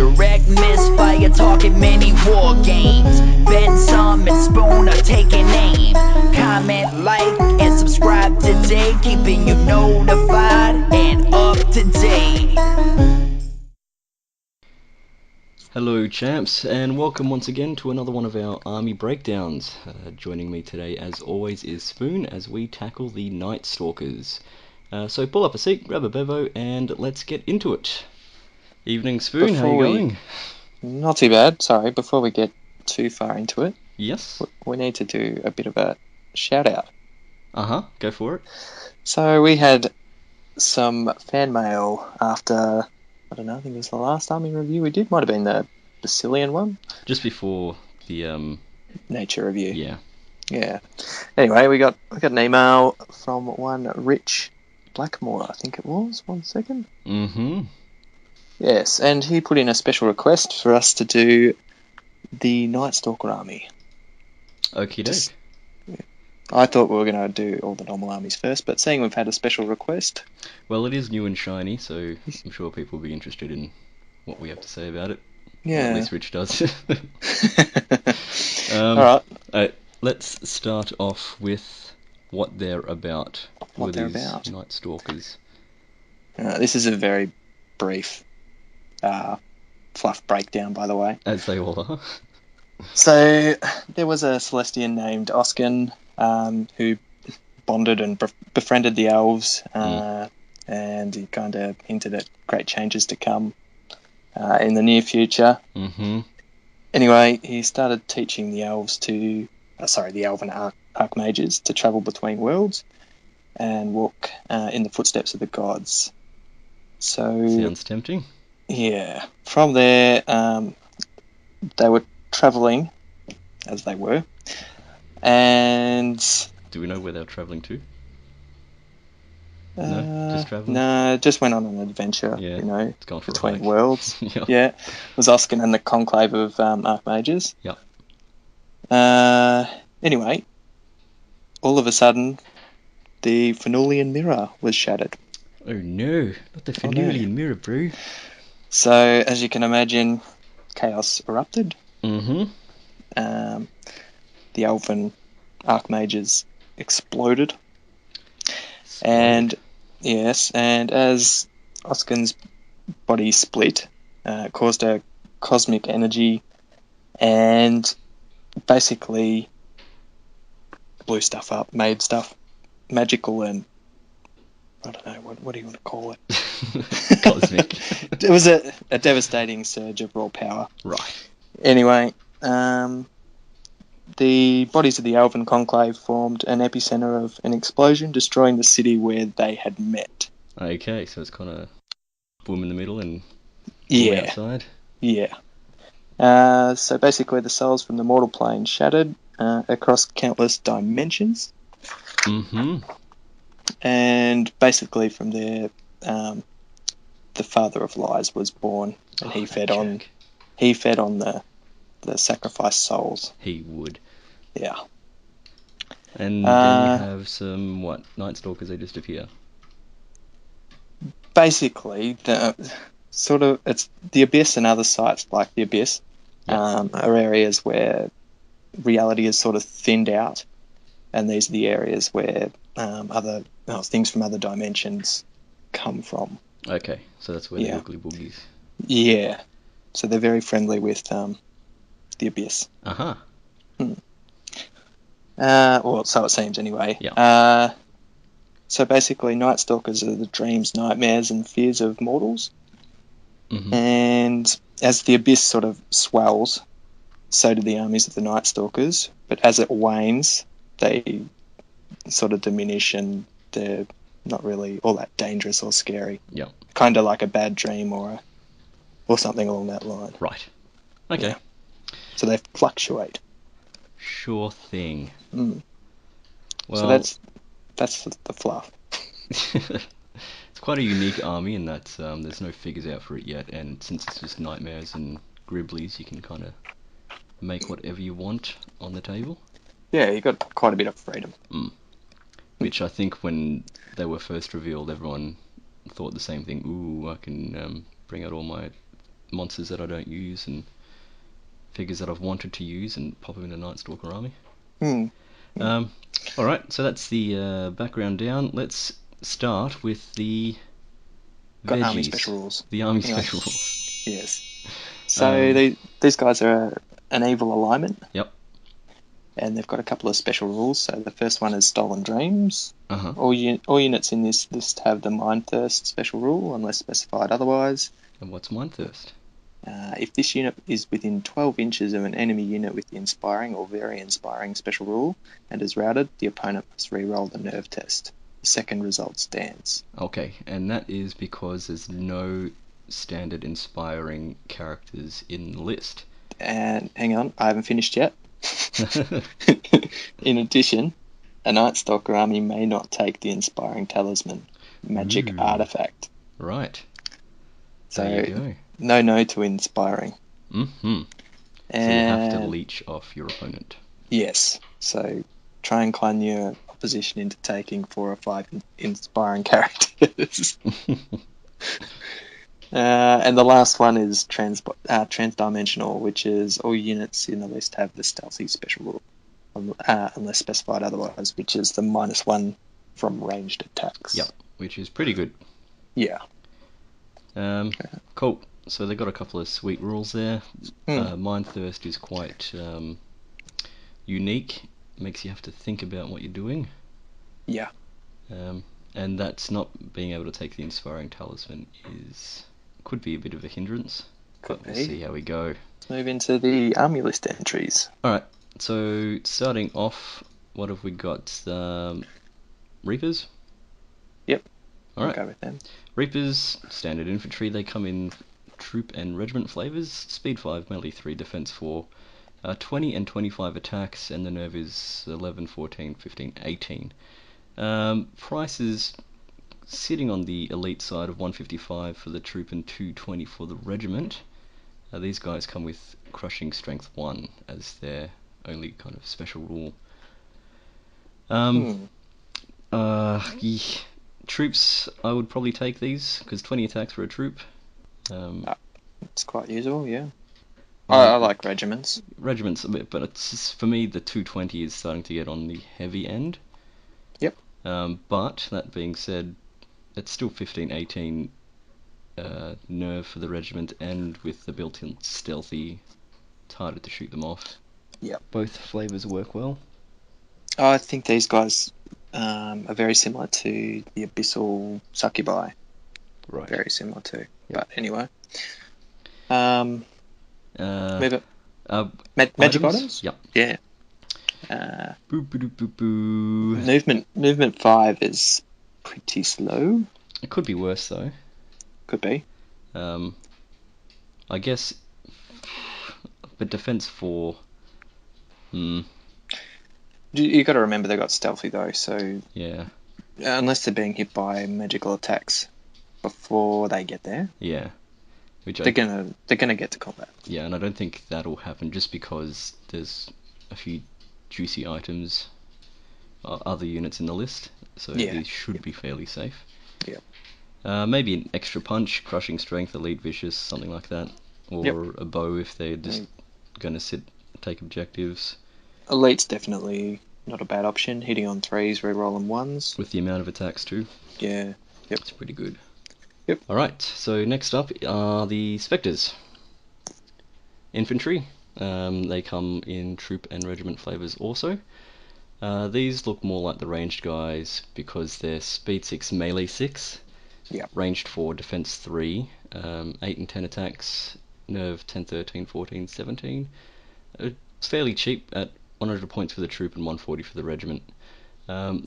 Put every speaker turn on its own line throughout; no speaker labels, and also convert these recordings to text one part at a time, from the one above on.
direct misfire, talking many war games. Bensome Spoon are taking aim. Comment, like, and subscribe today, keeping you notified and up to date.
Hello champs, and welcome once again to another one of our army breakdowns. Joining me today as always is Spoon as we tackle the Night Stalkers. So pull up a seat, grab a bevo, and let's get into it. Evening Spoon, how you going?
Not too bad, sorry, before we get too far into it.
Yes?
We need to do a bit of a shout out.
Go for it.
So we had some fan mail after, I don't know, I think it was the last army review we did, might have been the Basilian one.
Just before the
nature review.
Yeah.
Anyway, we got an email from one Rich Blackmore, I think it was. 1 second. Yes, and he put in a special request for us to do the Night Stalker army.
Okie doke.
I thought we were going to do all the normal armies first, but seeing we've had a special request...
Well, it is new and shiny, so I'm sure people will be interested in what we have to say about it.
Yeah.
Or at least Rich does.
Alright.
Let's start off with what they're about.
What they're
these
about.
Night Stalkers.
This is a very brief fluff breakdown, by the way.
As they all are.
So, there was a Celestian named Oscan who bonded and befriended the elves, and he kind of hinted at great changes to come in the near future. Anyway, he started teaching the elves the elven archmages to travel between worlds and walk in the footsteps of the gods. So
sounds tempting.
Yeah. From there, they were travelling, as they were, and...
Do we know where they're travelling to? No? Just travelling?
No, just went on an adventure, between worlds. Yeah. It was Oscan and the conclave of archmages.
Yep.
Anyway, all of a sudden, the Phenulian mirror was shattered.
Oh no, not the Phenulian mirror, bro.
So, as you can imagine, chaos erupted. The elven archmages exploded. And as Oscan's body split, it caused a cosmic energy and basically blew stuff up, made stuff magical and I don't know, what do you want to call it?
Cosmic.
It was a devastating surge of raw power.
Right.
Anyway, the bodies of the Elven Conclave formed an epicenter of an explosion, destroying the city where they had met.
Okay, so it's kind of boom in the middle and outside?
Yeah. So basically the souls from the mortal plane shattered across countless dimensions. And basically from there, the Father of Lies was born, and he fed on the sacrificed souls.
He would.
Yeah.
And then you have some Night Stalkers. They just appear.
Basically, it's the Abyss and other sites like the Abyss are areas where reality is sort of thinned out, and these are the areas where things from other dimensions come from.
Okay, so that's where the ugly boogies.
Yeah, so they're very friendly with the Abyss. Well, so it seems anyway.
Yeah.
So basically, Night Stalkers are the dreams, nightmares, and fears of mortals. And as the Abyss sort of swells, so do the armies of the Night Stalkers. But as it wanes, they sort of diminish, and they're not really all that dangerous or scary.
Yeah.
Kind of like a bad dream or something along that line.
Right. Okay.
Yeah. So they fluctuate.
Sure thing.
So
Well,
that's the fluff.
It's quite a unique army in that there's no figures out for it yet, and since it's just nightmares and gribblies, you can kind of make whatever you want on the table.
Yeah, you got quite a bit of freedom.
Which I think when they were first revealed, everyone thought the same thing. Ooh, I can bring out all my monsters that I don't use and figures that I've wanted to use and pop them in a Night Stalker army. Alright, so that's the background down. Let's start with the
Got
veggies.
army special rules.
The army
Anyway.
special rules.
Yes. So these guys are an evil alignment.
Yep.
And they've got a couple of special rules. So the first one is Stolen Dreams.
Uh-huh.
All units in this list have the Mind Thirst special rule, unless specified otherwise.
And what's Mind Thirst?
If this unit is within 12 inches of an enemy unit with the Inspiring or Very Inspiring special rule and is routed, the opponent must re-roll the nerve test. The second result stands.
Okay, and that is because there's no standard inspiring characters in the list.
And hang on, I haven't finished yet. In addition, a Night Stalker army may not take the Inspiring Talisman magic artifact.
Right.
So
there you go.
No to Inspiring.
Mm-hmm.
And
so you have to leech off your opponent.
Yes. So try and con your opposition into taking 4 or 5 inspiring characters. And the last one is transdimensional, which is all units in the list have the stealthy special rule, unless specified otherwise, which is the -1 from ranged attacks.
Yep, which is pretty good.
Yeah.
Cool. So they got a couple of sweet rules there. Mind Thirst is quite unique. Makes you have to think about what you're doing.
Yeah.
And that's not being able to take the Inspiring Talisman could be a bit of a hindrance. But we'll see how we go.
Let's move into the army list entries.
Alright, so starting off, what have we got? Reapers?
Yep.
Alright.
I'll go with them.
Reapers, standard infantry, they come in troop and regiment flavors. Speed 5, melee 3, defense 4, 20 and 25 attacks, and the nerve is 11, 14, 15, 18. Price is sitting on the elite side of 155 for the troop and 220 for the regiment. These guys come with crushing strength 1 as their only kind of special rule. Troops, I would probably take these because 20 attacks for a troop.
It's quite useful, yeah. I like regiments.
Regiments a bit, but it's, for me the 220 is starting to get on the heavy end.
Yep.
But that being said, it's still 15, 18 nerve for the regiment, and with the built-in stealthy, it's harder to shoot them off.
Yeah.
Both flavors work well.
I think these guys are very similar to the Abyssal Succubi.
Right.
Very similar to.
Yep.
But anyway. Move it. Magic items?
Yep.
Yeah.
Boo.
Movement 5 is pretty slow.
It could be worse though.
Could be.
I guess, but defense 4.
You got to remember they got stealthy though, so
Yeah.
unless they're being hit by magical attacks before they get there,
Yeah. Which
they're gonna get to combat.
Yeah, and I don't think that'll happen just because there's a few juicy items, other units in the list, so these should be fairly safe.
Yeah.
Maybe an extra punch, crushing strength, elite vicious, something like that, or a bow if they're just going to take objectives.
Elite's definitely not a bad option. Hitting on 3s, rerolling 1s.
With the amount of attacks too.
Yeah. Yep.
It's pretty good.
Yep.
Alright, so next up are the Spectres. Infantry. They come in troop and regiment flavors also. These look more like the ranged guys because they're speed 6, melee 6.
Yeah.
Ranged 4, defense 3, 8 and 10 attacks, nerve 10, 13, 14, 17. It's fairly cheap at 100 points for the troop and 140 for the regiment.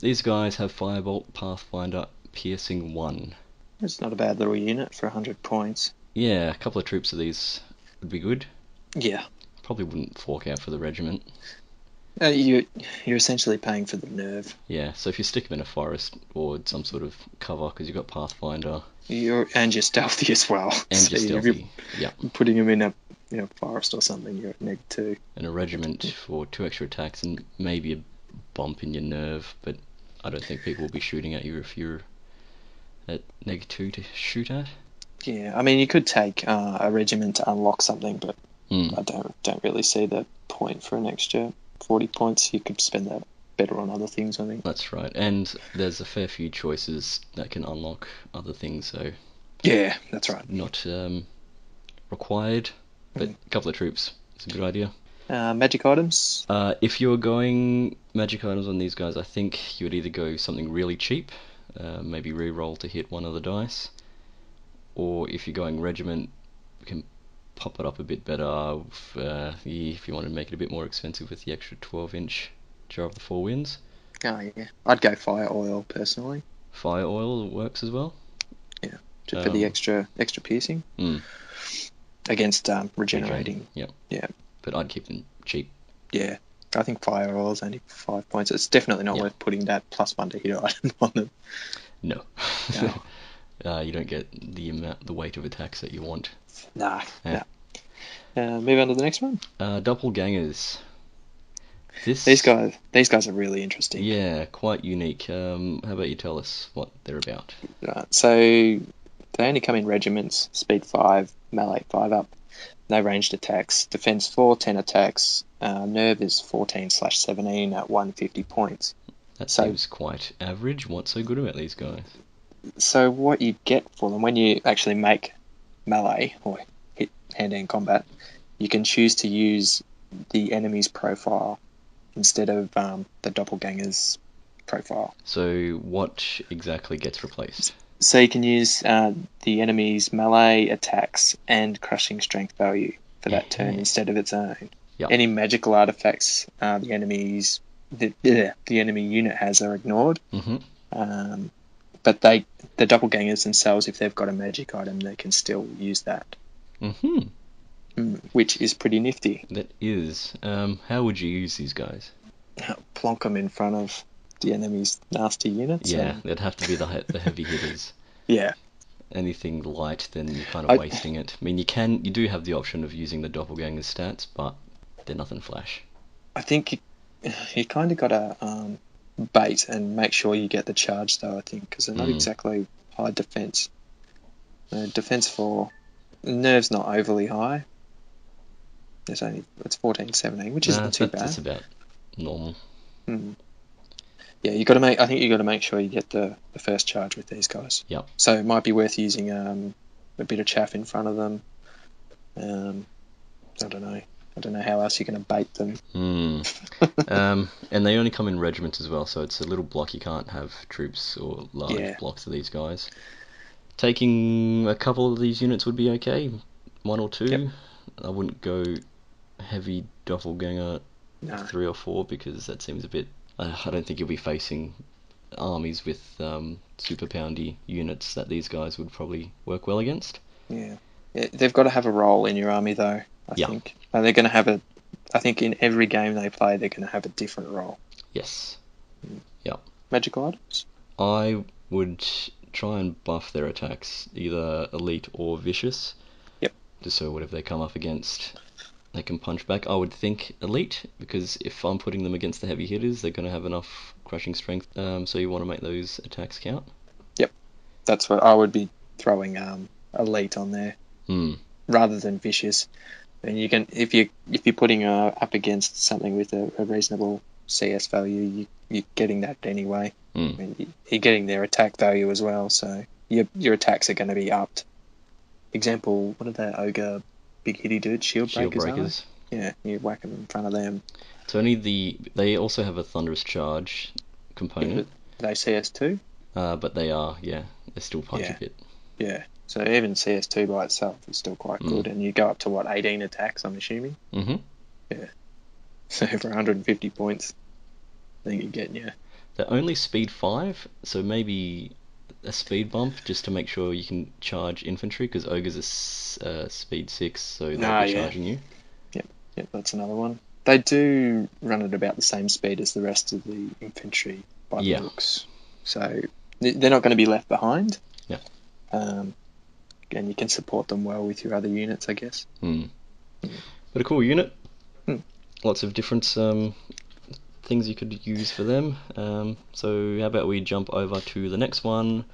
These guys have Firebolt, Pathfinder, Piercing 1.
It's not a bad little unit for 100 points.
Yeah, a couple of troops of these would be good.
Yeah.
Probably wouldn't fork out for the regiment.
You're essentially paying for the nerve.
Yeah, so if you stick them in a forest or some sort of cover because you've got Pathfinder.
You're stealthy as well.
And
so
you're stealthy, yeah.
Putting them in a forest or something, you're at -2.
And a regiment for 2 extra attacks and maybe a bump in your nerve, but I don't think people will be shooting at you if you're at -2 to shoot at.
Yeah, I mean, you could take a regiment to unlock something, but I don't really see the point for an extra 40 points. You could spend that better on other things, I think.
That's right, and there's a fair few choices that can unlock other things, so
Yeah, that's right.
not required, but a couple of troops is a good idea.
Magic items?
If you're going magic items on these guys, I think you would either go something really cheap, maybe re-roll to hit one of the dice, or if you're going regiment, you can pop it up a bit better if you want to make it a bit more expensive with the extra 12-inch Jar of the Four Winds.
Oh, yeah. I'd go fire oil, personally.
Fire oil works as well.
Yeah, just for the extra piercing. Against regenerating.
Yep.
Yeah.
But I'd keep them cheap.
Yeah. I think fire oil is only 5 points. It's definitely not worth putting that +1 to hit item on them.
No. You don't get the weight of attacks that you want.
Nah. Move on to the next one.
Doppelgangers.
These guys are really interesting.
Yeah, quite unique. How about you tell us what they're about?
Right. So they only come in regiments, speed 5, melee 5 up. No ranged attacks. Defense 4, 10 attacks. Nerve is 14/17 at 150 points.
That seems quite average. What's so good about these guys?
So what you get for them, when you actually make melee or hit hand-to-hand combat, you can choose to use the enemy's profile instead of the doppelganger's profile.
So what exactly gets replaced?
So you can use the enemy's melee attacks and crushing strength value for that turn instead of its own.
Yep.
Any magical artifacts the enemy unit has are ignored. But the doppelgangers themselves, if they've got a magic item, they can still use that. Which is pretty nifty.
That is. How would you use these guys?
Plonk them in front of the enemy's nasty units.
Yeah, they'd have to be the heavy hitters.
Yeah.
Anything light, then you're kind of wasting it. I mean, you do have the option of using the doppelganger stats, but they're nothing flash.
I think you kind of got to bait and make sure you get the charge, though, I think, because they're not exactly high defense. Defense 4, nerve's not overly high. It's 14/17, which isn't too bad.
That's about normal.
Yeah, I think you got to make sure you get the first charge with these guys.
Yep.
So it might be worth using a bit of chaff in front of them. I don't know. I don't know how else you're going to bait them.
And they only come in regiments as well, so it's a little block. You can't have troops or large blocks of these guys. Taking a couple of these units would be okay. 1 or 2. Yep. I wouldn't go heavy doppelganger 3 or 4 because that seems a bit... I don't think you'll be facing armies with super poundy units that these guys would probably work well against.
Yeah. They've got to have a role in your army, though, I think. They're going to have I think in every game they play, they're going to have a different role.
Yes. Yep.
Magical items?
I would try and buff their attacks, either elite or vicious.
Yep.
Just so whatever they come up against, they can punch back. I would think elite, because if I'm putting them against the heavy hitters, they're going to have enough crushing strength, so you want to make those attacks count. Yep.
That's what I would be throwing elite on there, rather than vicious. And you can, if you're putting up against something with a reasonable CS value, you're getting that anyway. I mean, you're getting their attack value as well, so your attacks are going to be upped. Example, what are the ogre big hitty dudes? Shield breakers. Yeah, you whack them in front of them.
It's only they also have a Thunderous Charge component.
They CS2?
But they still punch a bit.
Yeah, so even CS2 by itself is still quite good, and you go up to 18 attacks, I'm assuming? Yeah. So for 150 points, I think you're getting,
They're only speed 5, so maybe a speed bump just to make sure you can charge infantry, because ogres are speed 6, so they'll be charging you.
Yep, that's another one. They do run at about the same speed as the rest of the infantry by the looks, so they're not going to be left behind.
Yeah.
And you can support them well with your other units, I guess.
But a cool unit. Lots of different things you could use for them. So how about we jump over to the next one?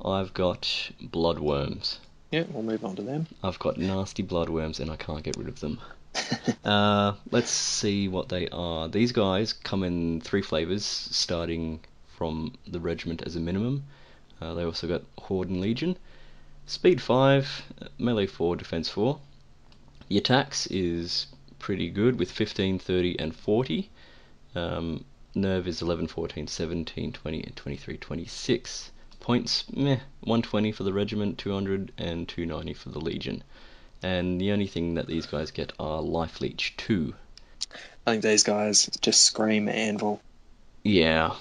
I've got Bloodworms.
Yeah, we'll move on to them.
I've got nasty bloodworms and I can't get rid of them. Let's see what they are. These guys come in 3 flavors, starting from the regiment as a minimum. They also got Horde and Legion. Speed 5, melee 4, defense 4. The attacks is pretty good with 15, 30 and 40. Nerve is 11, 14, 17, 20 and 23, 26. Points, 120 for the regiment, 200 and 290 for the Legion. And the only thing that these guys get are Life Leech 2.
I think these guys just scream Anvil.
Yeah,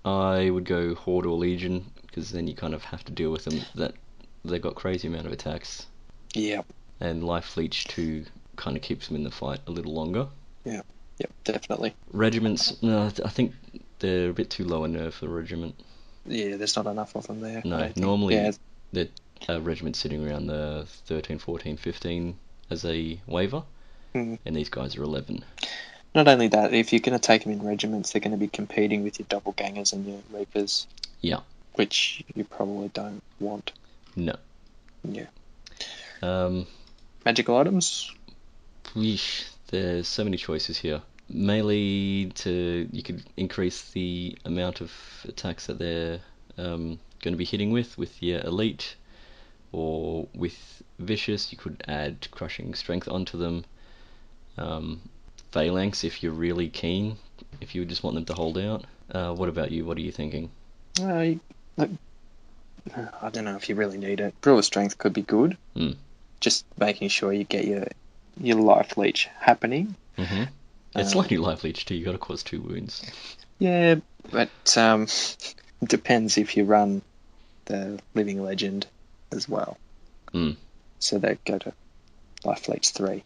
I would go Horde or Legion, because then you kind of have to deal with them. That they got crazy amount of attacks.
Yep.
And Life Leech 2 kind of keeps them in the fight a little longer.
Yep, definitely.
Regiments, no, I think they're a bit too low a nerve for a regiment.
Yeah, there's not enough of them there.
No, normally the regiment's sitting around the 13, 14, 15 as a waiver, and these guys are 11.
Not only that, if you're going to take them in regiments, they're going to be competing with your doppelgangers and your reapers.
Yeah.
Which you probably don't want.
No.
Yeah.
Magical
items?
There's so many choices here. Melee, you could increase the amount of attacks that they're going to be hitting with your elite, or with vicious you could add crushing strength onto them. Phalanx if you're really keen, if you just want them to hold out. What about you? What are you thinking?
I don't know if you really need it. Brewer strength could be good. Just making sure you get your life leech happening.
Mm-hmm. It's like your life leech too. You got to cause 2 wounds.
Yeah, but it depends if you run the living legend as well. So they go to life leech 3.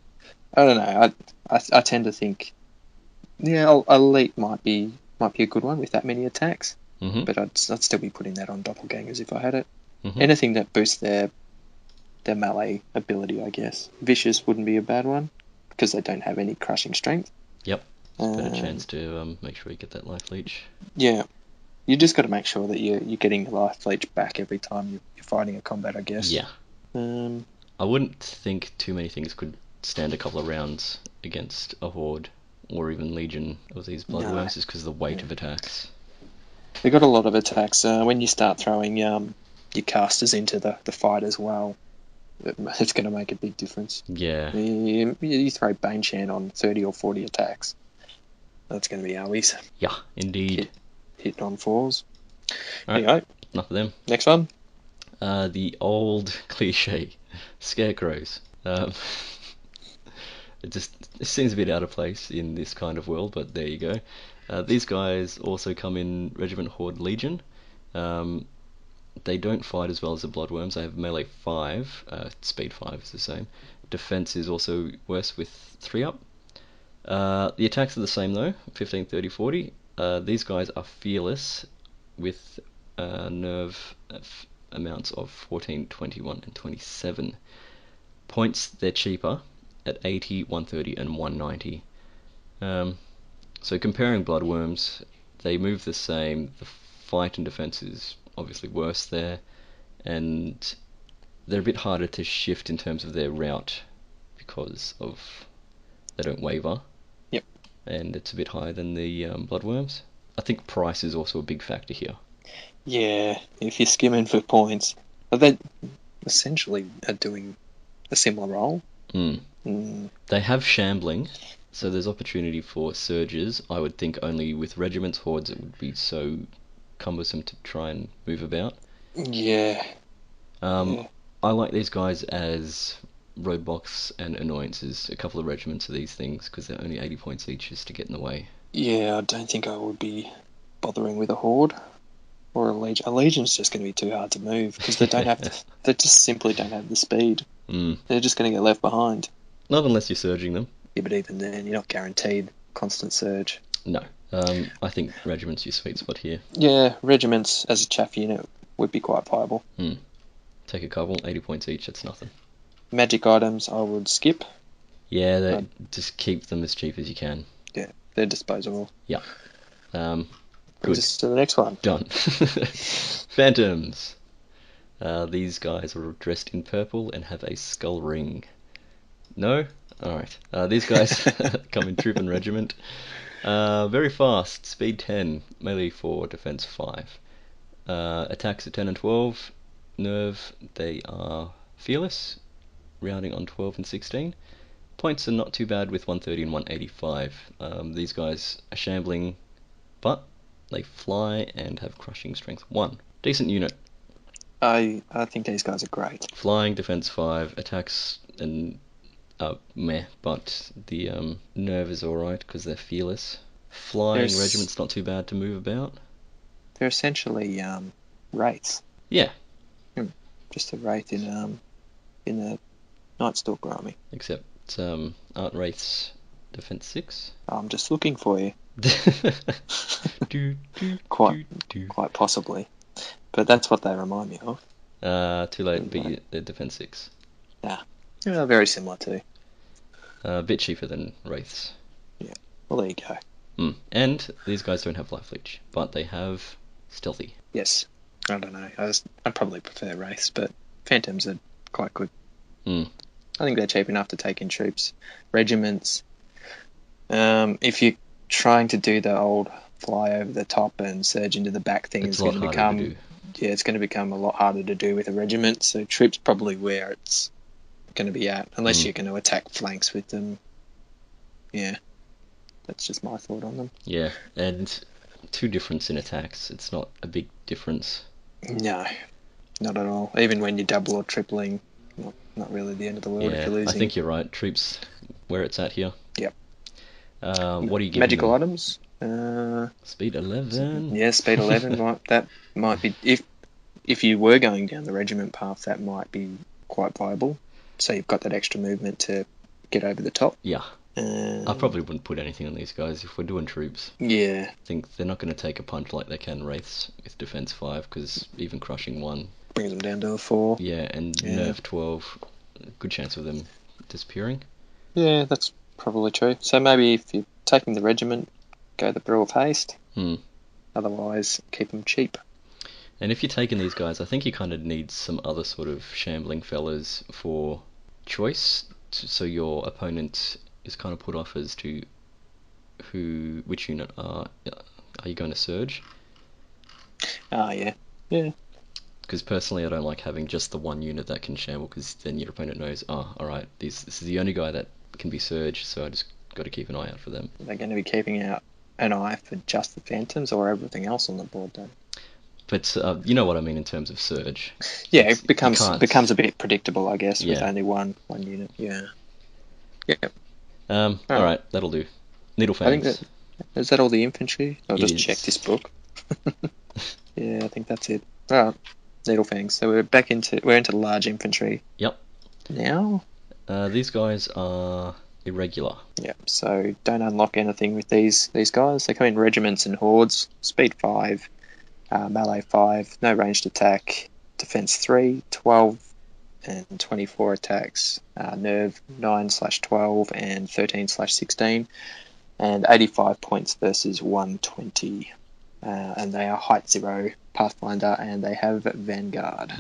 I don't know. I tend to think, elite might be a good one with that many attacks.
Mm-hmm.
But I'd still be putting that on doppelgangers if I had it.
Mm-hmm.
Anything that boosts their melee ability, I guess. Vicious wouldn't be a bad one because they don't have any crushing strength.
Yep. Better chance to make sure you get that life leech.
Yeah. You just got to make sure that you're getting your life leech back every time you're fighting a combat, I guess.
Yeah. I wouldn't think too many things could stand a couple of rounds against a horde or even legion of these bloodworms, just because of the weight of attacks.
They've got a lot of attacks. When you start throwing your casters into the fight as well, it's going to make a big difference.
Yeah.
You throw Banshee on 30 or 40 attacks. That's going to be owies.
Yeah, indeed.
Hitting on 4s.
Right.
Anyway.
Enough of them.
Next one.
The old cliche, Scarecrows. It seems a bit out of place in this kind of world, but there you go. These guys also come in Regiment, Horde, Legion. They don't fight as well as the Bloodworms. They have melee 5, speed 5 is the same. Defense is also worse with 3 up. The attacks are the same though, 15, 30, 40. These guys are fearless with nerve amounts of 14, 21 and 27. Points, they're cheaper at 80, 130 and 190. So comparing Bloodworms, they move the same. The fight and defense is obviously worse there, and they're a bit harder to shift in terms of their route because of they don't waver.
Yep.
And it's a bit higher than the Bloodworms. I think price is also a big factor here.
Yeah, if you're skimming for points, but they essentially are doing a similar role.
They have shambling, so there's opportunity for surges. I would think only with regiments, hordes, it would be so cumbersome to try and move about.
Yeah.
I like these guys as roadblocks and annoyances. A couple of regiments of these things, because they're only 80 points each, just to get in the way.
Yeah, I don't think I would be bothering with a horde or a legion. A legion's just going to be too hard to move because they don't have they just simply don't have the speed. They're just going to get left behind.
Not unless you're surging them.
Yeah, but even then, you're not guaranteed constant surge.
No. I think regiments your sweet spot here.
Yeah, regiments as a chaff unit would be quite viable.
Take a couple, 80 points each, that's nothing.
Magic items I would skip.
Yeah, just keep them as cheap as you can.
Yeah, they're disposable.
Yeah.
Brings us to the next one.
Done. Phantoms. These guys are dressed in purple and have a skull ring. No? Alright. These guys come in troop and regiment. Very fast, speed 10, melee 4, defense 5. Attacks at 10 and 12. Nerve, they are fearless, rounding on 12 and 16. Points are not too bad with 130 and 185. These guys are shambling, but they fly and have crushing strength 1. Decent unit.
I think these guys are great.
Flying, defense 5, attacks and meh, but the nerve is alright because they're fearless. Flying regiment's not too bad to move about.
They're essentially wraiths.
Yeah.
Just a wraith in the Night Stalker army.
Except aren't wraiths defense 6?
I'm just looking for you. Quite possibly. But that's what they remind me of.
Too late, but they're defense 6.
Yeah, very similar too.
A bit cheaper than wraiths.
Yeah, well there you go.
And these guys don't have life leech, but they have stealthy.
Yes, I don't know. I probably prefer wraiths, but phantoms are quite good. I think they're cheap enough to take in troops. Regiments, if you're trying to do the old fly over the top and surge into the back thing, it's going to become it's going to become a lot harder to do with a regiment. So troops probably where it's going to be at, unless you're going to attack flanks with them. Yeah, that's just my thought on them.
Yeah, and 2 difference in attacks. It's not a big difference.
No, not at all. Even when you're double or tripling, not really the end of the world if you're losing.
I think you're right. Troops, where it's at here.
Yep.
What are you giving
Magical
them?
items?
Speed 11.
Yeah, speed 11. That might be, if you were going down the regiment path, that might be quite viable. So you've got that extra movement to get over the top.
Yeah. I probably wouldn't put anything on these guys if we're doing troops.
Yeah.
I think they're not going to take a punch like they can wraiths with defense 5, because even crushing 1
brings them down to a 4.
Yeah, and nerve 12, good chance of them disappearing.
Yeah, that's probably true. So maybe if you're taking the regiment, go the Brew of Haste. Otherwise, keep them cheap.
And if you're taking these guys, I think you kind of need some other sort of shambling fellas for choice, so your opponent is kind of put off as to which unit are you going to surge?
Yeah.
Because personally, I don't like having just the one unit that can shamble, because then your opponent knows, alright, this is the only guy that can be surged, so I just got to keep an eye out for them.
They're going to be keeping out an eye for just the phantoms or everything else on the board then?
But you know what I mean in terms of surge.
Yeah, it becomes a bit predictable, I guess, with only one unit. Yeah.
Alright, that'll do. Needle Fangs.
Is that all the infantry? I'll just check this book. Yeah, I think that's it. Alright, Needle Fangs. So we're into large infantry.
Yep.
Now?
These guys are irregular.
Yeah, so don't unlock anything with these guys. They come in regiments and hordes. Speed 5, melee 5, no ranged attack, defense 3, 12 and 24 attacks, nerve 9/12 and 13/16, and 85 points versus 120. And they are height 0 Pathfinder, and they have Vanguard.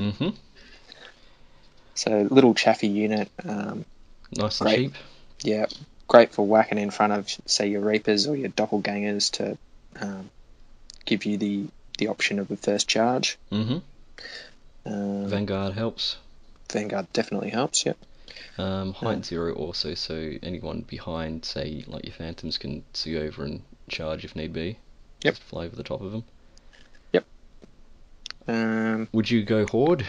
So little chaffy unit.
Nice and cheap.
Yeah, great for whacking in front of, say, your Reapers or your Doppelgangers to give you the option of a first charge.
Vanguard helps.
Vanguard definitely helps, yep.
Height 0 also, so anyone behind, say, like your Phantoms, can see over and charge if need be.
Yep.
Just fly over the top of them.
Yep.
Would you go Horde?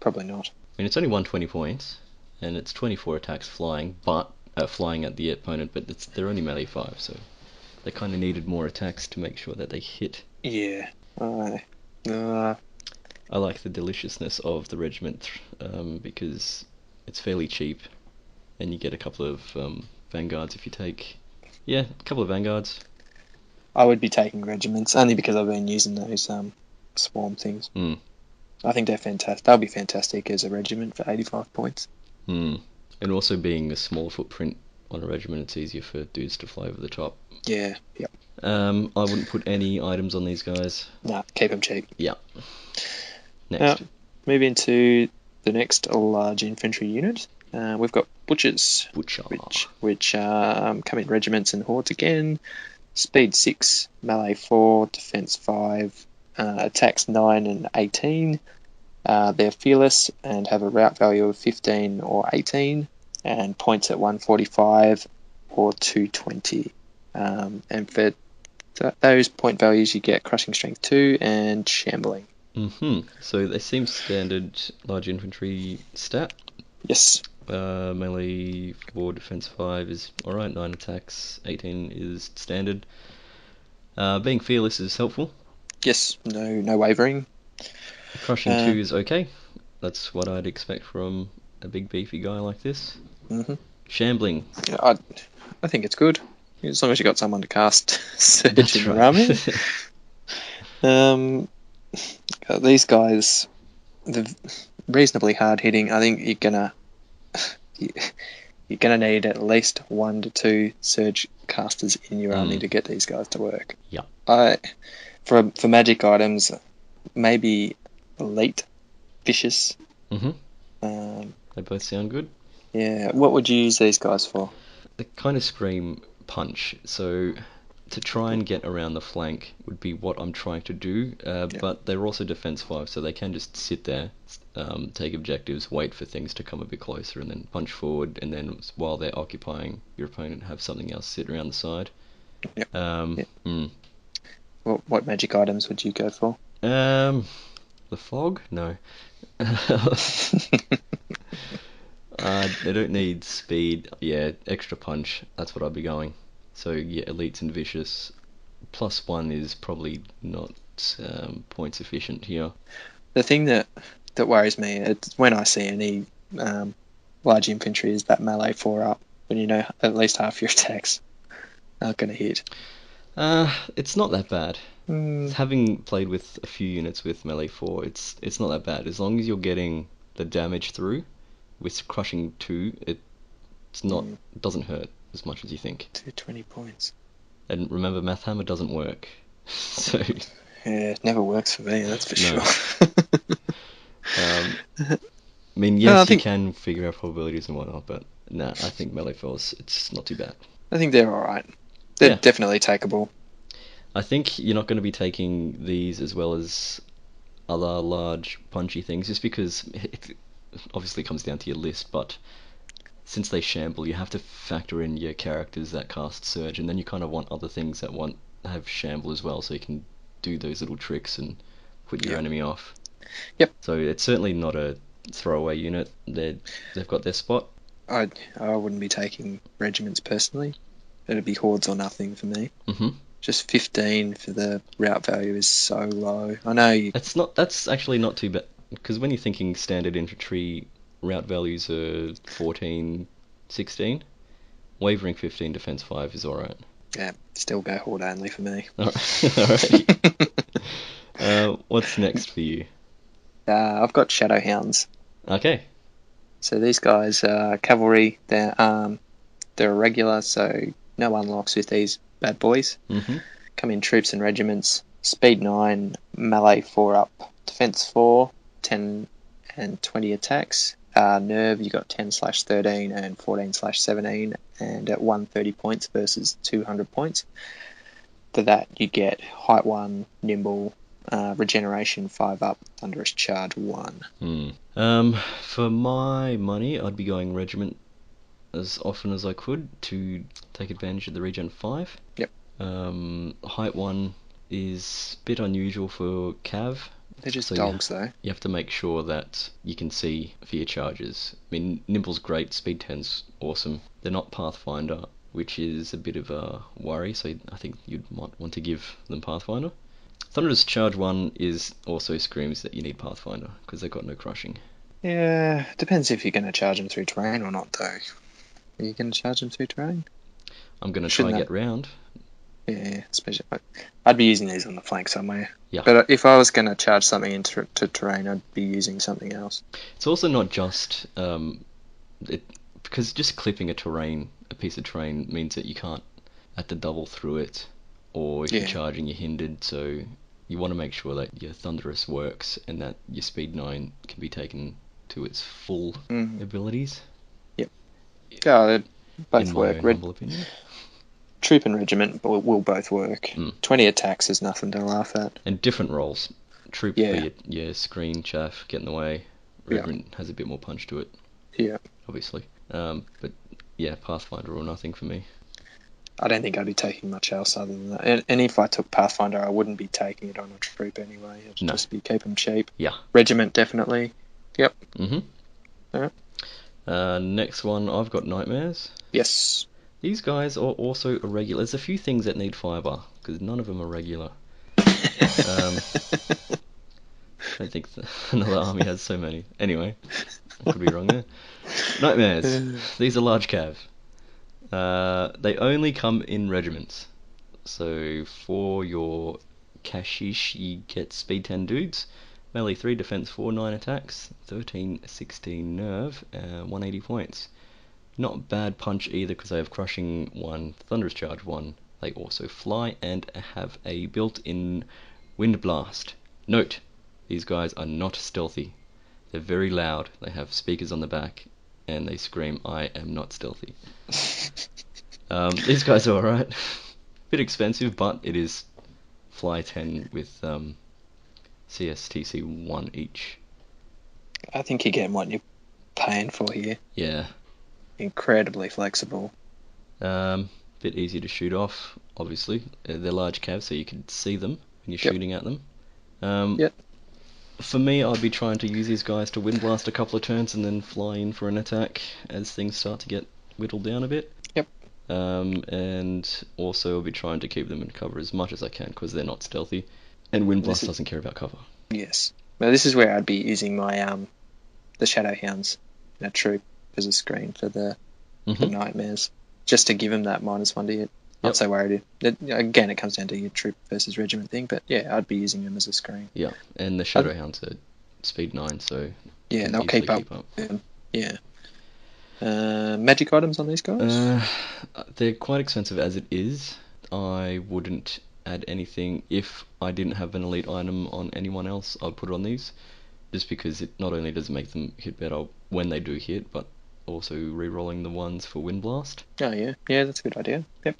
Probably not.
I mean, it's only 120 points, and it's 24 attacks flying, but flying at the opponent, but they're only melee 5, so they kind of needed more attacks to make sure that they hit.
Yeah.
I like the deliciousness of the regiment because it's fairly cheap, and you get a couple of vanguards if you take... Yeah, a couple of vanguards.
I would be taking regiments, only because I've been using those swarm things. I think they're fantastic. They'll be fantastic as a regiment for 85 points.
And also being a small footprint on a regiment, it's easier for dudes to fly over the top.
Yeah, yep.
I wouldn't put any items on these guys.
Nah, keep them cheap.
Yeah. Next.
Moving to the next large infantry unit, we've got Butchers,
Butcher.
which come in regiments and hordes again. Speed 6, melee 4, defense 5, attacks 9 and 18. They're fearless and have a route value of 15 or 18, and points at 145 or 220. And for those point values, you get crushing strength 2 and shambling.
So they seem standard large infantry stat.
Yes.
Melee 4, defense 5 is alright, 9 attacks, 18 is standard. Being fearless is helpful.
Yes, no wavering.
Crushing 2 is okay. That's what I'd expect from a big beefy guy like this. Shambling.
Yeah, I think it's good. As long as you got someone to cast Surge
That's
in your
right.
army. These guys, they're reasonably hard hitting. I think you're gonna need at least 1 to 2 Surge casters in your army to get these guys to work.
Yeah.
For magic items, maybe elite, vicious.
They both sound good.
Yeah. What would you use these guys for?
They kind of scream punch, so to try and get around the flank would be what I'm trying to do, but they're also defense 5, so they can just sit there, take objectives, wait for things to come a bit closer, and then punch forward, and then while they're occupying your opponent, have something else sit around the side.
What magic items would you go for?
The fog? No. They don't need speed. Yeah, extra punch. That's what I'd be going. So yeah, elites and vicious. +1 is probably not points efficient here.
The thing that worries me, it's when I see any large infantry, is that melee 4 up, when you know at least half your attacks aren't going to hit.
It's not that bad. Having played with a few units with melee 4, it's not that bad. As long as you're getting the damage through, with crushing 2, it doesn't hurt as much as you think.
220 points.
And remember, Math Hammer doesn't work. So
yeah, it never works for me, that's for sure.
I mean, yes, you can figure out probabilities and whatnot, but nah, I think melee 4's, it's not too bad.
I think they're alright. They're definitely takeable.
I think you're not going to be taking these as well as other large punchy things, just because it obviously comes down to your list, but since they shamble, you have to factor in your characters that cast Surge, and then you kind of want other things that have shamble as well, so you can do those little tricks and put your enemy off. So it's certainly not a throwaway unit. They've got their spot.
I wouldn't be taking regiments personally. It'd be hordes or nothing for me. Just 15 for the route value is so low. I know
That's actually not too bad, because when you're thinking standard infantry, route values are 14, 16. Wavering 15, defense 5 is alright.
Yeah, still go horde only for me.
Alright. What's next for you?
I've got Shadowhands.
Okay.
So these guys are cavalry. They're irregular, so no unlocks with these bad boys. Come in troops and regiments. Speed 9, melee 4 up, defense 4, 10 and 20 attacks. Nerve, you got 10/13 and 14/17, and at 130 points versus 200 points. For that, you get height 1, nimble, regeneration 5 up, Thunderous Charge 1.
For my money, I'd be going regiment as often as I could to take advantage of the regen 5. Height 1 is a bit unusual for Cav.
They're just dogs, though.
You have to make sure that you can see for your charges. I mean, Nimble's great, Speed 10's awesome. They're not Pathfinder, which is a bit of a worry, so I think you might want to give them Pathfinder. Thunderous Charge 1 also screams that you need Pathfinder, because they've got no crushing.
Yeah, depends if you're going to charge them through terrain or not, though. Are you going to charge them through terrain?
I'm going to try and get round.
Yeah, especially I'd be using these on the flank somewhere.
Yeah.
But if I was going to charge something into terrain, I'd be using something else.
It's also not just because just clipping a piece of terrain means that you can't have to double through it, or if you're charging, you're hindered. So you want to make sure that your Thunderous works and that your Speed 9 can be taken to its full abilities.
Yep. Yeah, they both
in
work.
my own humble opinion.
Troop and Regiment will both work. 20 attacks is nothing to laugh at.
And different roles. Troop
Yeah.
for your screen chaff, get in the way. Regiment has a bit more punch to it.
Yeah.
Obviously. But yeah, Pathfinder or nothing for me.
I don't think I'd be taking much else other than that. And if I took Pathfinder, I wouldn't be taking it on a troop anyway. It'd just be keep them cheap.
Yeah.
Regiment, definitely. Yep.
Alright. Next one, I've got Nightmares.
Yes.
These guys are also irregular. There's a few things that need fibre, because none of them are regular. I don't think another army has so many. Anyway, I could be wrong there. Nightmares. These are large cav. They only come in regiments. So for your Kashish, you get speed 10 dudes, melee 3, defense 4, 9 attacks, 13, 16 nerve, 180 points. Not bad punch either, because they have crushing 1, Thunderous Charge 1. They also fly and have a built-in wind blast. Note, these guys are not stealthy. They're very loud. They have speakers on the back, and they scream, "I am not stealthy." These guys are alright. Bit expensive, but it is fly 10 with CSTC 1 each.
I think you're getting what you're paying for here.
Yeah.
Incredibly flexible.
Bit easy to shoot off, obviously. They're large cavs, so you can see them when you're shooting at them. For me, I'd be trying to use these guys to wind blast a couple of turns and then fly in for an attack as things start to get whittled down a bit.
Yep.
And also I'll be trying to keep them in cover as much as I can, because they're not stealthy. And wind blast doesn't care about cover.
Yes. Now this is where I'd be using my the Shadowhands in a troop as a screen for the Nightmares, just to give them that -1 to hit. Not so worried. Again, it comes down to your troop versus regiment thing, but yeah, I'd be using them as a screen.
Yeah, and the Shadowhounds are speed 9, so
yeah, they'll keep up. Yeah. Magic items on these guys?
They're quite expensive as it is. I wouldn't add anything. If I didn't have an elite item on anyone else, I'd put it on these, just because it not only does it make them hit better when they do hit, but also re-rolling the ones for Wind Blast.
Oh yeah, that's a good idea. Yep.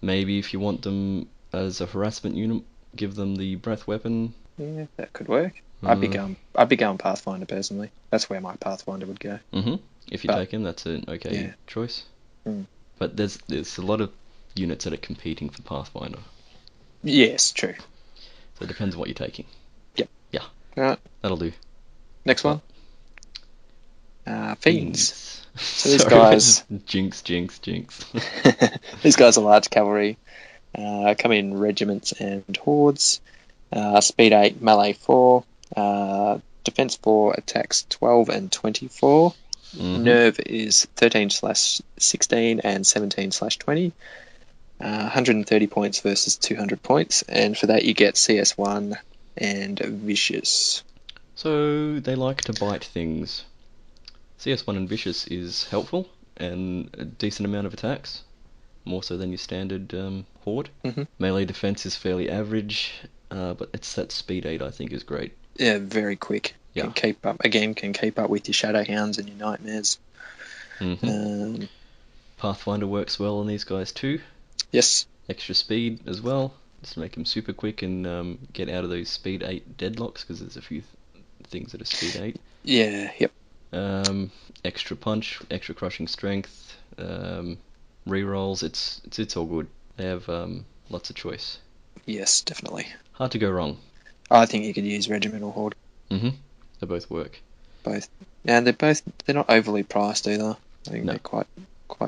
Maybe if you want them as a harassment unit, give them the breath weapon.
Yeah, that could work. I'd be going Pathfinder personally. That's where my Pathfinder would go.
If you take him, that's an okay choice. But there's a lot of units that are competing for Pathfinder.
Yes, true.
So it depends on what you're taking.
Yep.
Yeah.
Alright.
That'll do.
Next one. Fiends. So these
Sorry,
guys...
Jinx.
These guys are large cavalry. Come in regiments and hordes. Speed 8, melee 4. Defense 4, attacks 12 and 24. Nerve is 13/16 and 17/20. 130 points versus 200 points. And for that you get CS1 and Vicious.
So they like to bite things. CS1 and Vicious is helpful, and a decent amount of attacks, more so than your standard horde. Melee defense is fairly average, but it's that speed 8 I think is great.
Yeah, very quick.
Yeah.
Can keep up with your Shadowhounds and your Nightmares.
Pathfinder works well on these guys too.
Yes.
Extra speed as well, just to make them super quick and get out of those speed 8 deadlocks, because there's a few things that are speed 8.
Yeah, yep.
Extra punch, extra crushing strength, rerolls. It's all good. They have lots of choice.
Yes, definitely.
Hard to go wrong.
I think you could use Regiment or Horde.
They both work.
Both. And they're not overly priced either. I think they're quite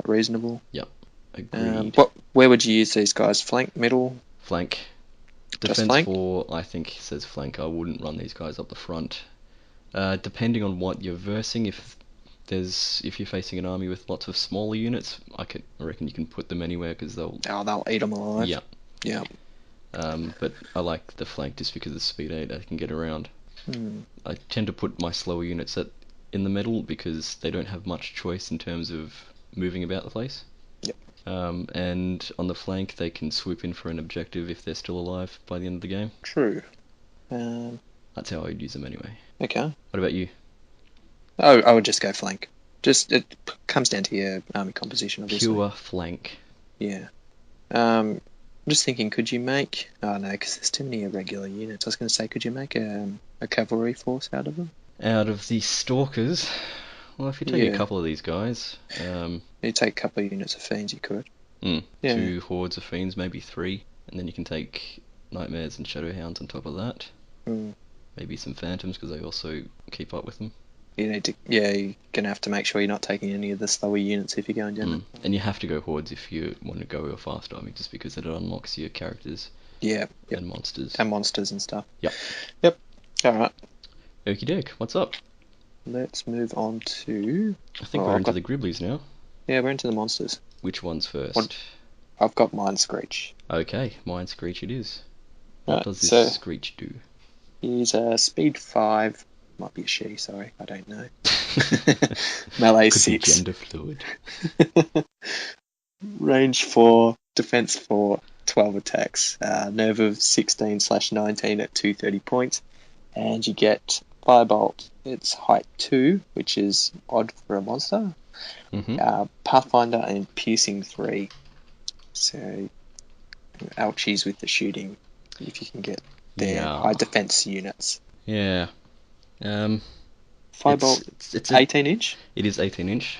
reasonable.
Yep. Agreed.
Where would you use these guys? Flank, middle?
Flank.
Just
Defense
flank?
4, I think, says flank. I wouldn't run these guys up the front. Depending on what you're versing, if you're facing an army with lots of smaller units, I reckon you can put them anywhere, because they'll
eat them alive.
Yeah.
Yeah.
But I like the flank just because of speed 8. I can get around. I tend to put my slower units in the middle, because they don't have much choice in terms of moving about the place.
Yep.
And on the flank, they can swoop in for an objective if they're still alive by the end of the game.
True.
That's how I would use them anyway.
Okay.
What about you?
Oh, I would just go flank. Just it comes down to your army composition, obviously.
Pure flank.
Yeah. I'm just thinking, could you make? Oh no, because there's too many irregular units. I was going to say, could you make a cavalry force out of them?
Out of the Stalkers, well, if you take a
Yeah.
couple of these guys,
You take a couple of units of Fiends, you could. Yeah.
2 hordes of Fiends, maybe 3, and then you can take Nightmares and Shadowhounds on top of that. Maybe some Phantoms, because they also keep up with them.
You need to, yeah, you're going to have to make sure you're not taking any of the slower units if you're going down.
And you have to go hordes if you want to go a fast army, just because it unlocks your characters
Yeah. Yep.
and monsters.
And monsters and stuff.
Yep.
Alright.
Okie doke, what's up?
Let's move on to...
I think we're into the Gribblies now.
Yeah, we're into the monsters.
Which one's first?
I've got mine Screech.
Okay, mine Screech it is. What does this
so
Screech do?
He's speed 5. Might be a she, sorry, I don't know. Melee
Could
6.
be gender fluid.
Range 4. Defense 4. 12 attacks. Nerve of 16/19 at 230 points. And you get Firebolt. It's height 2, which is odd for a monster. Pathfinder and Piercing 3. So, ouchies with the shooting, if you can get their high defense units.
Yeah.
Firebolt, it's 18 inch?
It is 18 inch.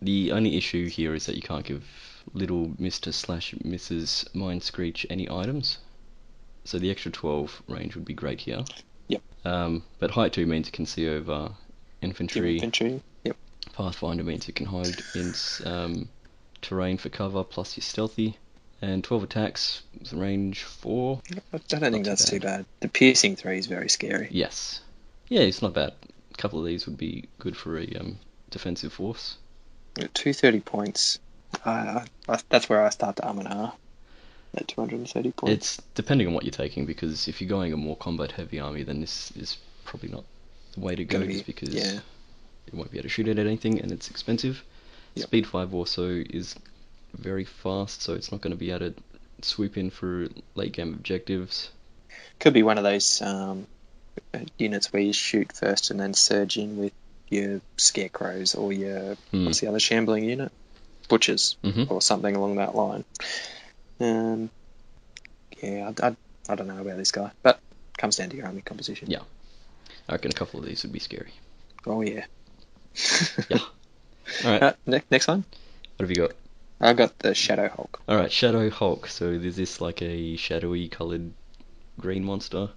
The only issue here is that you can't give little Mr/Mrs. Mind Screech any items. So the extra 12 range would be great here.
Yep.
But height 2 means you can see over infantry.
Yep.
Pathfinder means you can hide in terrain for cover, plus you're stealthy. And 12 attacks, range 4.
I don't think that's too bad. The Piercing 3 is very scary.
Yes. Yeah, it's not bad. A couple of these would be good for a defensive force.
At 230 points, that's where I start to at 230 points.
It's depending on what you're taking, because if you're going a more combat heavy army, then this is probably not the way to go, just because you won't be able to shoot at anything and it's expensive. Yep. Speed 5 also is very fast, so it's not going to be able to swoop in for late game objectives.
Could be one of those units where you shoot first and then surge in with your Scarecrows or your what's the other shambling unit? Butchers or something along that line. Yeah, I don't know about this guy, but it comes down to your army composition.
Yeah, I reckon a couple of these would be scary.
Oh yeah.
Yeah. All right.
Next one.
What have you got?
I got the Shadow Hulk.
All right, Shadow Hulk. So is this like a shadowy coloured green monster?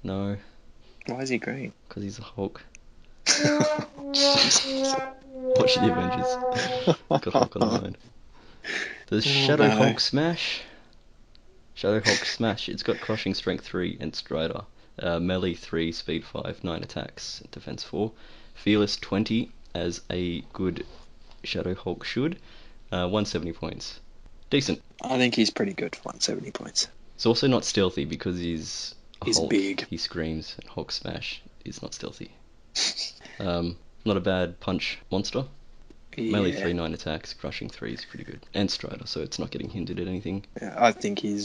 No.
Why is he green?
Because he's a Hulk. Watch the Avengers. Got Hulk on the mind. Does Shadow Hulk smash? Shadow Hulk smash. It's got crushing strength 3 and Strider. Melee 3, speed 5, 9 attacks, defense 4. Fearless 20, as a good Shadow Hulk should. 170 points. Decent.
I think he's pretty good for 170 points.
He's also not stealthy because he's Hulk.
Big.
He screams, and Hulk smash is not stealthy. Not a bad punch monster.
Yeah.
Melee 3, 9 attacks, crushing 3 is pretty good. And Strider, so it's not getting hindered at anything.
Yeah, I think he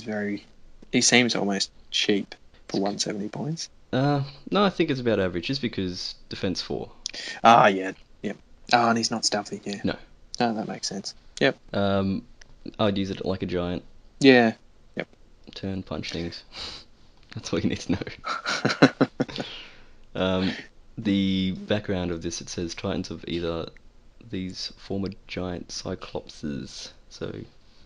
seems almost cheap for 170 points.
No, I think it's about average, just because defense 4.
Ah, yeah. Oh, and he's not stealthy, yeah.
No.
No, that makes sense. Yep.
I'd use it like a giant.
Yeah. Yep.
Turn, punch things. That's all you need to know. The background of this, it says Titans of either these former giant Cyclopses. So,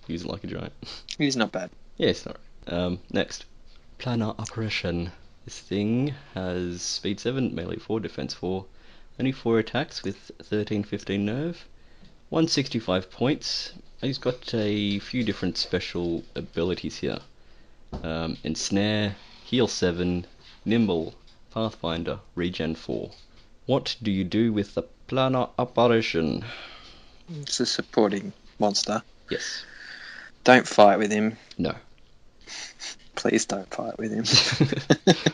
use it like a giant.
He's not bad.
Yeah, it's not right. Next. Planar Apparition. This thing has speed 7, melee 4, defense 4. Only 4 attacks with 13-15 nerve. 165 points. He's got a few different special abilities here. Ensnare, Heal 7, Nimble, Pathfinder, Regen 4. What do you do with the Planar Apparition?
It's a supporting monster.
Yes.
Don't fight with him.
No.
Please don't fight with him.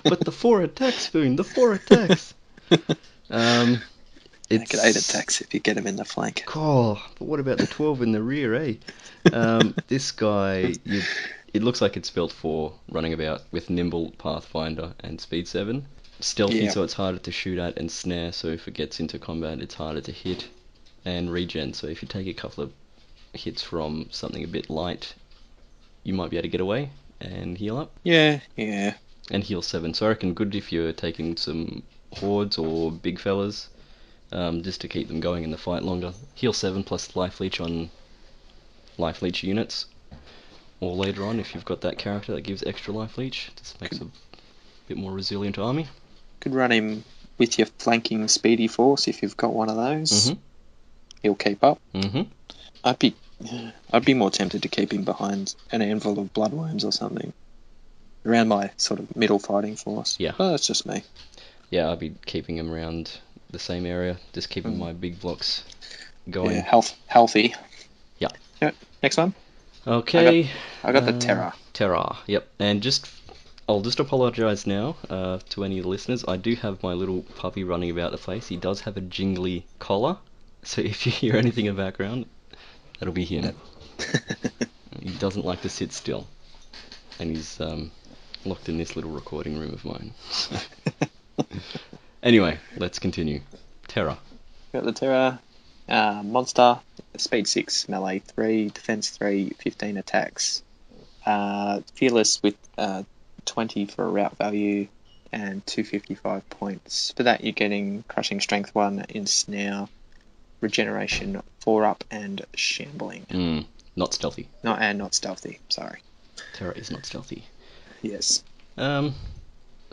But the 4 attacks, Spoon, the 4 attacks!
Make it 8 attacks if you get him in the flank.
Oh, but what about the 12 in the rear, eh? This guy, it looks like it's built for running about with Nimble, Pathfinder, and Speed 7. Stealthy,
Yeah.
so it's harder to shoot at, and Snare, so if it gets into combat, it's harder to hit. And Regen, so if you take a couple of hits from something a bit light, you might be able to get away and heal up.
Yeah.
And heal 7, so I reckon good if you're taking some hordes or big fellas, just to keep them going in the fight longer. Heal 7 plus life leech on life leech units, or later on if you've got that character that gives extra life leech, just makes a bit more resilient army.
Could run him with your flanking speedy force if you've got one of those.
Mm-hmm.
He'll keep up.
Mm-hmm.
I'd be more tempted to keep him behind an anvil of bloodworms or something, around my sort of middle fighting force.
Yeah.
But that's just me.
Yeah, I'd be keeping him around the same area, just keeping my big blocks going.
Yeah, healthy.
Yeah.
Yep. Next one.
Okay.
I got the Terror.
Terror, yep. And I'll just apologise now to any of the listeners. I do have my little puppy running about the place. He does have a jingly collar, so if you hear anything in the background, that'll be him. He doesn't like to sit still, and he's locked in this little recording room of mine. Anyway, let's continue. Terror.
Got the Terror. Monster. Speed 6, melee 3, defense 3, 15 attacks. Fearless with 20 for a route value and 255 points. For that, you're getting Crushing Strength 1, Ensnare, Regeneration 4 up, and Shambling.
Not stealthy.
Not stealthy, sorry.
Terror is not stealthy.
Yes.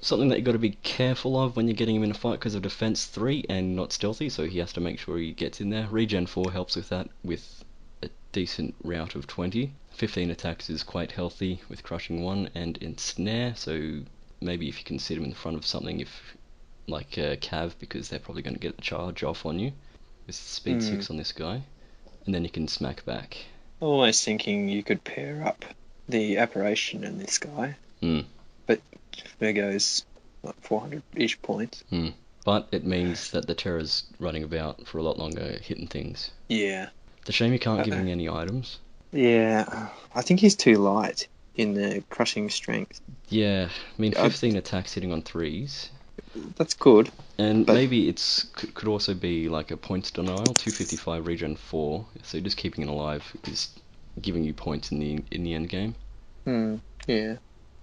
Something that you've got to be careful of when you're getting him in a fight because of defense 3 and not stealthy, so he has to make sure he gets in there. Regen 4 helps with that with a decent route of 20. 15 attacks is quite healthy with Crushing 1 and Ensnare, so maybe if you can sit him in front of something like Cav, because they're probably going to get a charge off on you with speed 6 on this guy, and then you can smack back.
Always thinking you could pair up the Apparition and this guy, but there goes 400-ish points.
But it means that the Terror's running about for a lot longer, hitting things.
Yeah.
It's a shame you can't give him any items.
Yeah, I think he's too light in the Crushing Strength.
Yeah, I mean 15 attacks hitting on 3s.
That's good.
And maybe could also be like a points denial, 255 regen 4, so just keeping it alive is giving you points in the end game.
Yeah.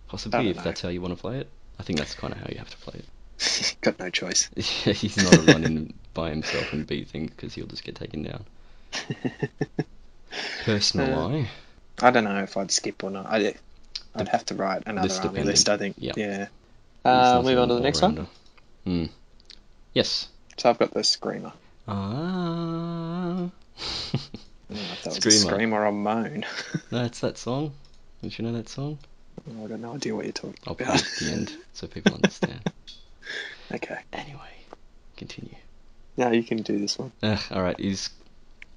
Possibly, if that's how you want to play it. I think that's kind of how you have to play it.
Got no choice.
Yeah, he's not a run-in by himself and beat thing, because he'll just get taken down. Personal
I don't know if I'd skip or not. I'd have to write another army list, I think. Yeah. Move on to the next one.
Yes.
So I've got the Screamer.
Ah.
I don't know if that was a scream or a moan.
No, it's that song. Don't you know that song?
I've got no idea what you're talking
I'll
about.
put it at the end so people understand.
Okay.
Anyway, continue.
No, you can do this one.
Alright, he's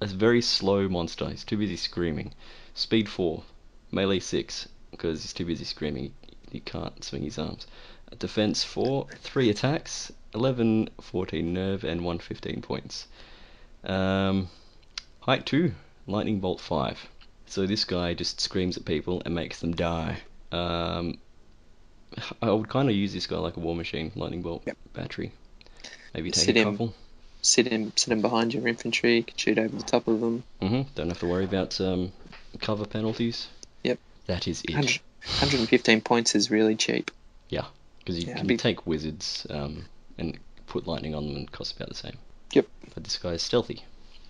a very slow monster. He's too busy screaming. Speed 4, melee 6, because he's too busy screaming. He can't swing his arms. Defense 4, 3 attacks, 11, 14 nerve, and 115 points. Height 2, lightning bolt 5. So this guy just screams at people and makes them die. I would kind of use this guy like a war machine, lightning bolt battery. Maybe take a couple.
Sit him behind your infantry. You can shoot over the top of them.
Don't have to worry about cover penalties.
Yep.
That is it.
115 points is really cheap.
Yeah, because you can take wizards and put lightning on them and cost about the same.
Yep.
But this guy is stealthy.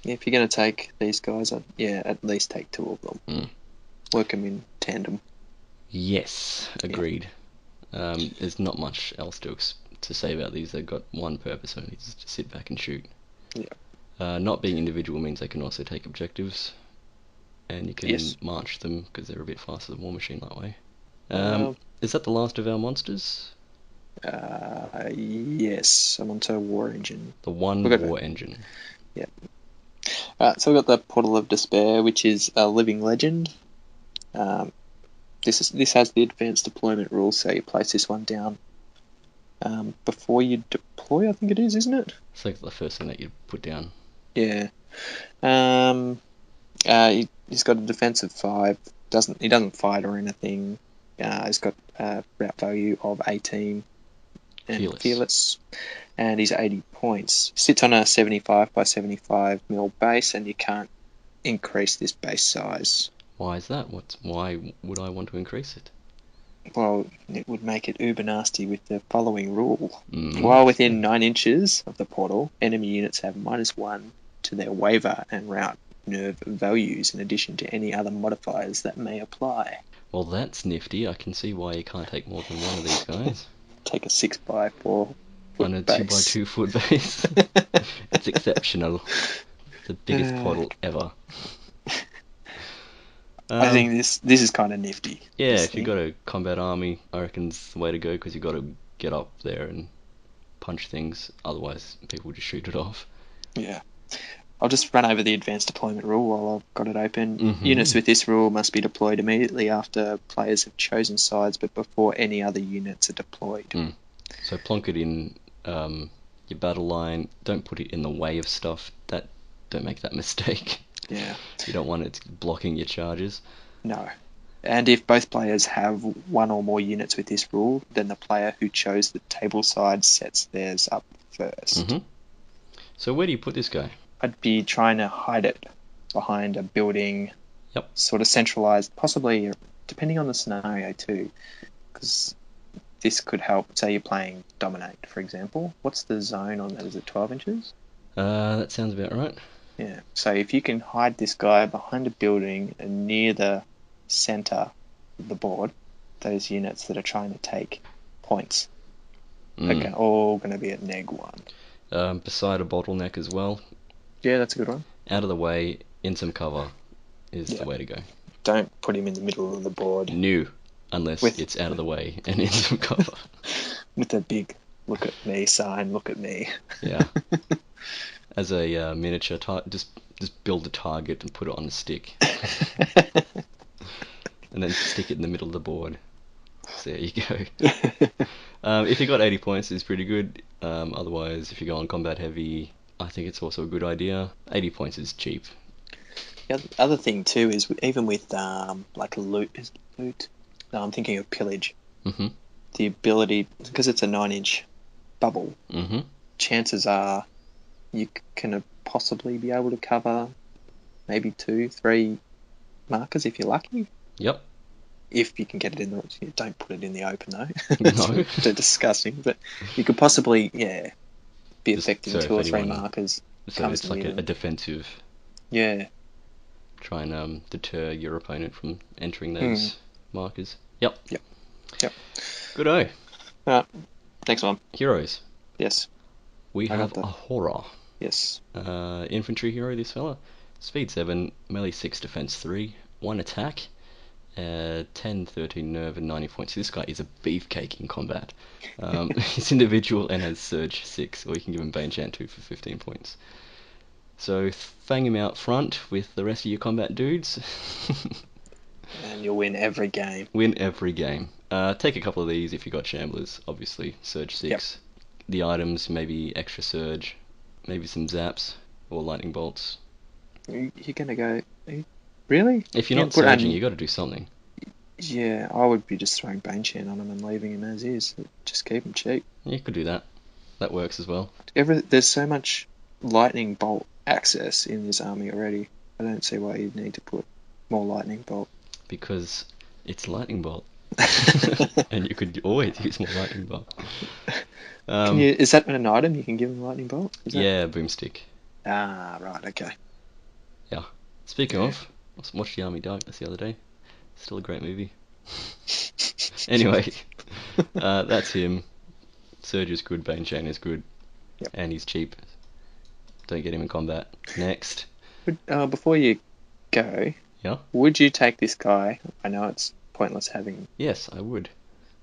Yeah, if you're going to take these guys, at least take 2 of them. Work them in tandem.
Yes, agreed. There's not much else to say about these. They've got one purpose only, just to sit back and shoot.
Yeah.
Not being individual means they can also take objectives, and you can march them because they're a bit faster than War Machine that way. Is that the last of our monsters?
Yes, I'm onto War Engine.
The one War Engine.
Yeah. So we've got the Portal of Despair, which is a living legend. This has the advanced deployment rules, so you place this one down before you deploy, I think it is, isn't it?
It's like the first thing that you put down.
Yeah. He's got a defensive 5. He doesn't fight or anything. He's got a route value of 18 and fearless. And he's 80 points. Sits on a 75 by 75 mil base, and you can't increase this base size.
Why is that? Why would I want to increase it?
Well, it would make it uber nasty with the following rule.
Mm.
While within 9 inches of the portal, enemy units have -1 to their waiver and route nerve values in addition to any other modifiers that may apply.
Well, that's nifty. I can see why you can't take more than one of these guys.
Take a 6x4 foot
on a
base.
2x2 foot base. It's exceptional. The biggest portal ever.
I think this is kind of nifty.
Yeah, if you've got a combat army, I reckon it's the way to go, because you've got to get up there and punch things, otherwise people will just shoot it off.
Yeah. I'll just run over the advanced deployment rule while I've got it open. Units with this rule must be deployed immediately after players have chosen sides, but before any other units are deployed.
So plonk it in your battle line. Don't put it in the way of stuff. Don't make that mistake.
Yeah.
You don't want it blocking your charges.
No. And if both players have one or more units with this rule, then the player who chose the table side sets theirs up first.
So where do you put this guy?
I'd be trying to hide it behind a building, sort of centralized, possibly depending on the scenario too, because this could help. Say you're playing Dominate, for example. What's the zone on that? Is it 12 inches?
That sounds about right.
Yeah. So if you can hide this guy behind a building and near the center of the board, those units that are trying to take points are all going to be at -1.
Beside a bottleneck as well.
Yeah, that's a good one.
Out of the way, in some cover is the way to go.
Don't put him in the middle of the board.
No, unless it's out of the way and in some cover.
With a big "look at me" sign, look at me.
Yeah. As a miniature, just build a target and put it on a stick. And then stick it in the middle of the board. So there you go. If you got 80 points, it's pretty good. Otherwise, if you go on combat heavy, I think it's also a good idea. 80 points is cheap.
The other thing too is even with like loot. No, I'm thinking of pillage. The ability, because it's a 9-inch bubble. Chances are you can possibly be able to cover maybe 2-3 markers if you're lucky.
Yep.
If you can get it in the... Don't put it in the open, though.
No.
They're disgusting. But you could possibly, be affecting 2 or 3 markers.
So it's like a defensive...
Yeah.
Try and deter your opponent from entering those markers. Yep. Good-o.
Next one.
Heroes.
Yes.
We have a horror.
Yes.
Infantry hero, this fella. Speed 7, melee 6, defense 3, 1 attack, 10, 13 nerve, and 90 points. This guy is a beefcake in combat. He's individual and has surge 6, or you can give him Banshee 2 for 15 points. So fang him out front with the rest of your combat dudes.
And you'll win every game.
Win every game. Take a couple of these if you got Shamblers, obviously. Surge 6. The items, maybe extra surge, maybe some zaps, or lightning bolts.
You're going to go... Really?
If you're not surging, you got to do something.
Yeah, I would be just throwing Banshee on him and leaving him as is. Just keep him cheap.
You could do that. That works as well.
There's so much lightning bolt access in this army already. I don't see why you'd need to put more lightning bolt.
Because it's lightning bolt. And you could always use more lightning bolt.
Is that an item? You can give him lightning bolt?
Yeah, boomstick.
Ah, right, okay.
Yeah. Speaking of, I watched The Army Darkness the other day. Still a great movie. Anyway, that's him. Surge is good, Banshee is good, and he's cheap. Don't get him in combat. Next.
Before you go, would you take this guy? I know it's pointless having...
Yes, I would.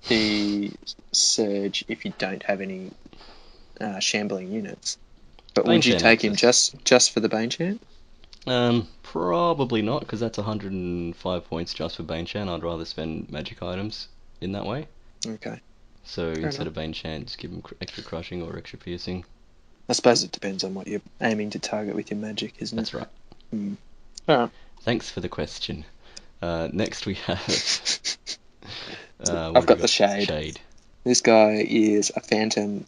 The Surge if you don't have any shambling units. But would you take him just for the Banshee?
Probably not, because that's 105 points just for Banshee, and I'd rather spend magic items in that way.
Okay.
So instead
enough.
of Bane Chant, just give him extra crushing or extra piercing.
I suppose it depends on what you're aiming to target with your magic, isn't
That's
it?
right.
Alright.
Thanks for the question. Next we have...
I've got the Shade.
Shade.
This guy is a Phantom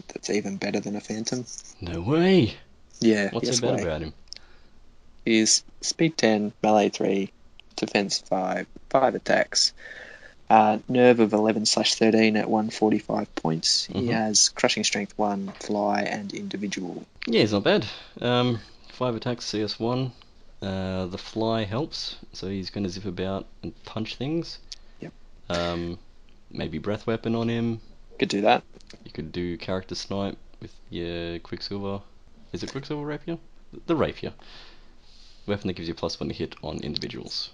that's even better than a Phantom.
No way!
Yeah,
What's
yes
so bad
way.
about him?
He's Speed 10, Melee 3, Defense 5, 5 attacks, Nerve of 11/13 at 145 points. He has Crushing Strength 1, Fly, and Individual.
Yeah, he's not bad. 5 attacks, CS1. The Fly helps, so he's going to zip about and punch things.
Yep.
Maybe Breath Weapon on him.
Could do that.
You could do Character Snipe with your Quicksilver. Is it Quicksilver Rapier? The Rapier. Weapon that gives you +1 to hit on individuals.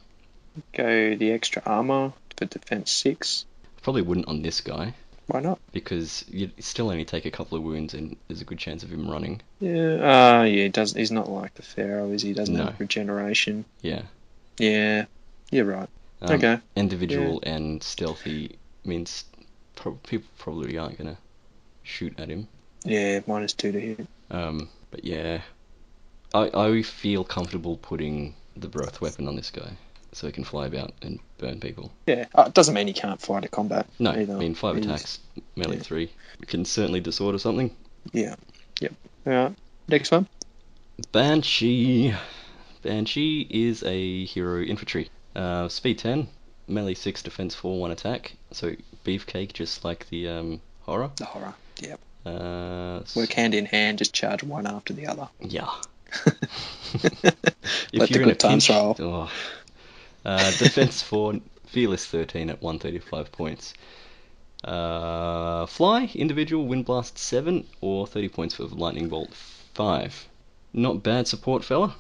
Go the extra armor for Defense 6.
Probably wouldn't on this guy.
Why not?
Because you still only take a couple of wounds and there's a good chance of him running.
Yeah, he doesn't. He's not like the Pharaoh, is he? He doesn't have regeneration.
Yeah.
Yeah, you're right. Okay.
Individual and stealthy means people probably aren't going to shoot at him.
Yeah, -2 to hit.
But yeah, I feel comfortable putting the Breath Weapon on this guy so he can fly about and burn people.
Yeah, it doesn't mean he can't fly to combat.
No,
either.
I mean 5 attacks, melee 3. Can certainly disorder something.
Yeah, yep. Alright, next one.
Banshee. Banshee is a hero infantry. Speed 10, melee 6, defense 4, 1 attack. So beefcake, just like the horror.
The horror, yep.
Work
hand in hand, just charge one after the other.
Yeah.
Let the good times roll.
Defense 4, fearless 13 at 135 points. Fly, individual, wind blast 7 or 30 points for lightning bolt 5. Not bad support, fella.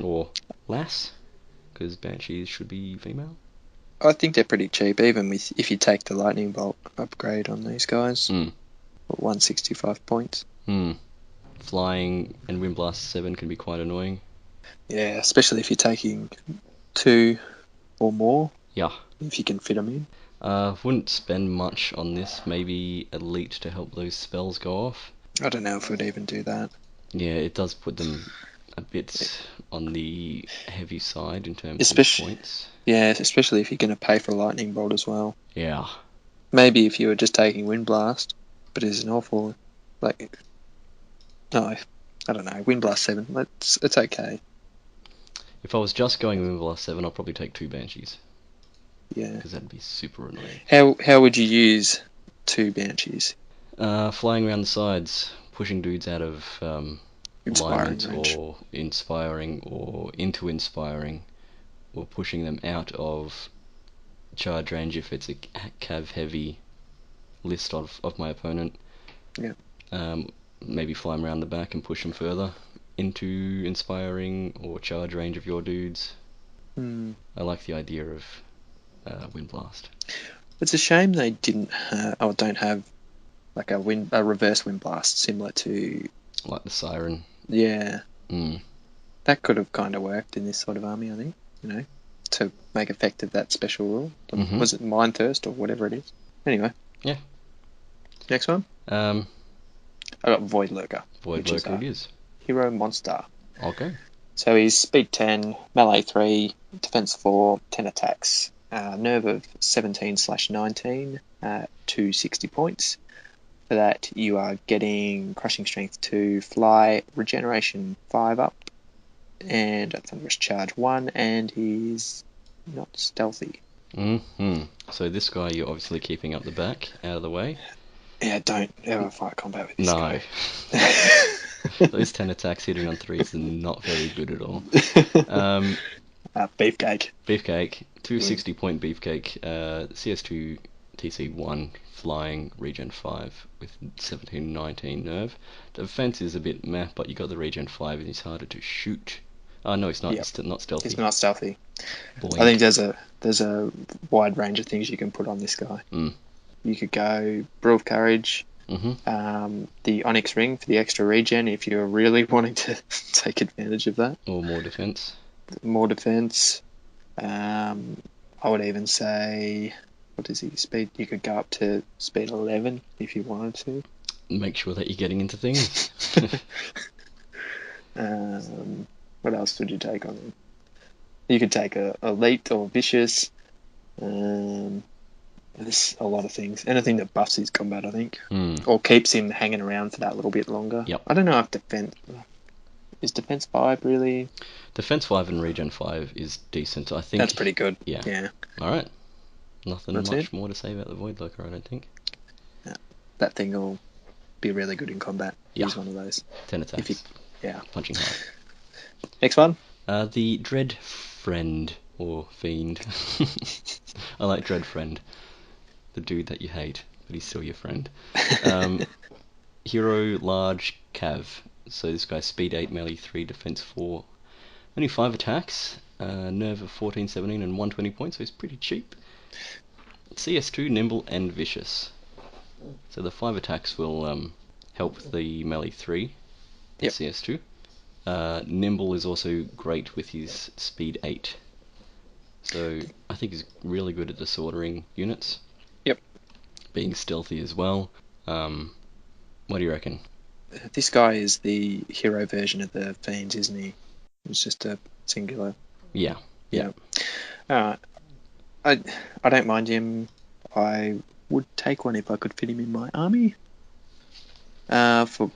Or lass, because banshees should be female.
I think they're pretty cheap, even with if you take the lightning bolt upgrade on these guys. 165 points.
Flying and wind blast 7 can be quite annoying.
Yeah, especially if you're taking 2 or more.
Yeah.
If you can fit them in.
Wouldn't spend much on this. Maybe Elite to help those spells go off.
I don't know if we'd even do that.
Yeah, it does put them a bit on the heavy side in terms of points.
Yeah, especially if you're going to pay for a lightning bolt as well.
Yeah.
Maybe if you were just taking wind blast, but it's an awful, no, I don't know. Wind blast 7. It's okay.
If I was just going wind blast 7, I'll probably take 2 banshees.
Yeah.
Because that'd be super annoying.
How would you use 2 banshees?
Flying around the sides, pushing dudes out of alignment or inspiring or into inspiring, or pushing them out of charge range if it's a cav heavy list of my opponent.
Yeah.
Maybe fly them around the back and push them further into inspiring or charge range of your dudes. I like the idea of wind blast.
It's a shame they don't have like a reverse wind blast similar to
like the siren.
Yeah. That could have kind of worked in this sort of army, I think. To make effective that special rule. Was it Mind Thirst or whatever it is? Anyway.
Yeah.
Next one. I got Void Lurker.
Void Lurker it is.
Hero monster.
Okay.
So he's speed 10, melee 3, defense 4, 10 attacks, nerve of 17/19, 260 points. For that, you are getting Crushing Strength 2, Fly, Regeneration 5 up, and a Thunderous Charge 1, and he's not stealthy.
So this guy you're obviously keeping up the back, out of the way.
Yeah, don't ever fight combat with this guy.
Those 10 attacks hitting on 3s are not very good at all.
Beefcake.
Beefcake, 260 point Beefcake, CS2 TC1, flying, regen 5 with 17/19 nerve. The defense is a bit meh, but you got the regen 5 and he's harder to shoot. Oh no, it's not. Yep. It's not stealthy.
He's not stealthy. Boink. I think there's a wide range of things you can put on this guy. You could go Brew of Courage, the Onyx Ring for the extra regen if you're really wanting to take advantage of that.
Or more defense.
More defense. I would even say what is he, speed? You could go up to speed 11 if you wanted to.
Make sure that you're getting into things.
What else would you take on him? You could take a elite or vicious. There's a lot of things. Anything that buffs his combat, I think, or keeps him hanging around for that little bit longer.
Yep.
I don't know if defense 5 really.
Defense 5 and regen 5 is decent. I think
That's pretty good.
Yeah. All right. Nothing
That's
much
it?
more to say about the Void Lurker, I don't think.
Yeah. That thing will be really good in combat.
Yeah.
He's one of those.
10 attacks.
Yeah.
Punching hard.
Next one.
The Dread Friend or Fiend. I like Dread Friend. The dude that you hate, but he's still your friend. Hero Large Cav. So this guy's speed 8, melee 3, defense 4. Only 5 attacks. Nerve of 14, 17 and 120 points, so he's pretty cheap. CS2, nimble and vicious. So the 5 attacks will help with the melee 3 in
Yep.
CS2. Nimble is also great with his speed 8. So I think he's really good at disordering units.
Yep.
Being stealthy as well. What do you reckon?
This guy is the hero version of the Fiends, isn't he? It's just a singular.
Yeah.
Yeah. I don't mind him. I would take one if I could fit him in my army. For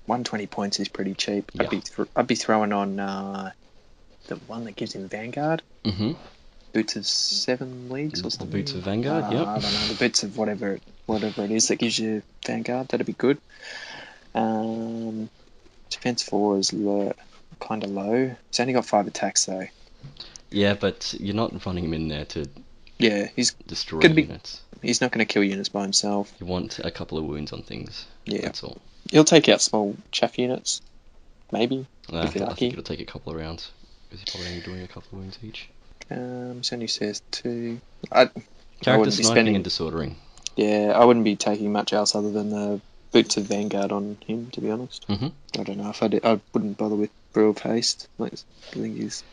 120 points is pretty cheap.
Yeah.
I'd be throwing on the one that gives him Vanguard.
Mm-hmm.
Boots of 7 leagues or
The
something.
Boots of Vanguard, yep.
I don't know, the boots of whatever it is that gives you Vanguard. That'd be good. Defense 4 is kind of low. He's only got 5 attacks though.
Yeah, but you're not running him in there to
He's
destroy
gonna be-
units.
He's not going to kill units by himself.
You want a couple of wounds on things.
Yeah.
That's all.
He'll take out small chaff units, maybe.
I
If you're lucky.
think it'll take a couple of rounds. Because he's probably only doing a couple of wounds each.
He's only says 2. I
Character
wouldn't be
sniping
spending.
and disordering.
Yeah, I wouldn't be taking much else other than the Boots of Vanguard on him, to be honest.
Mm-hmm.
I don't know if I wouldn't bother with Brew of Haste. Like, I think he's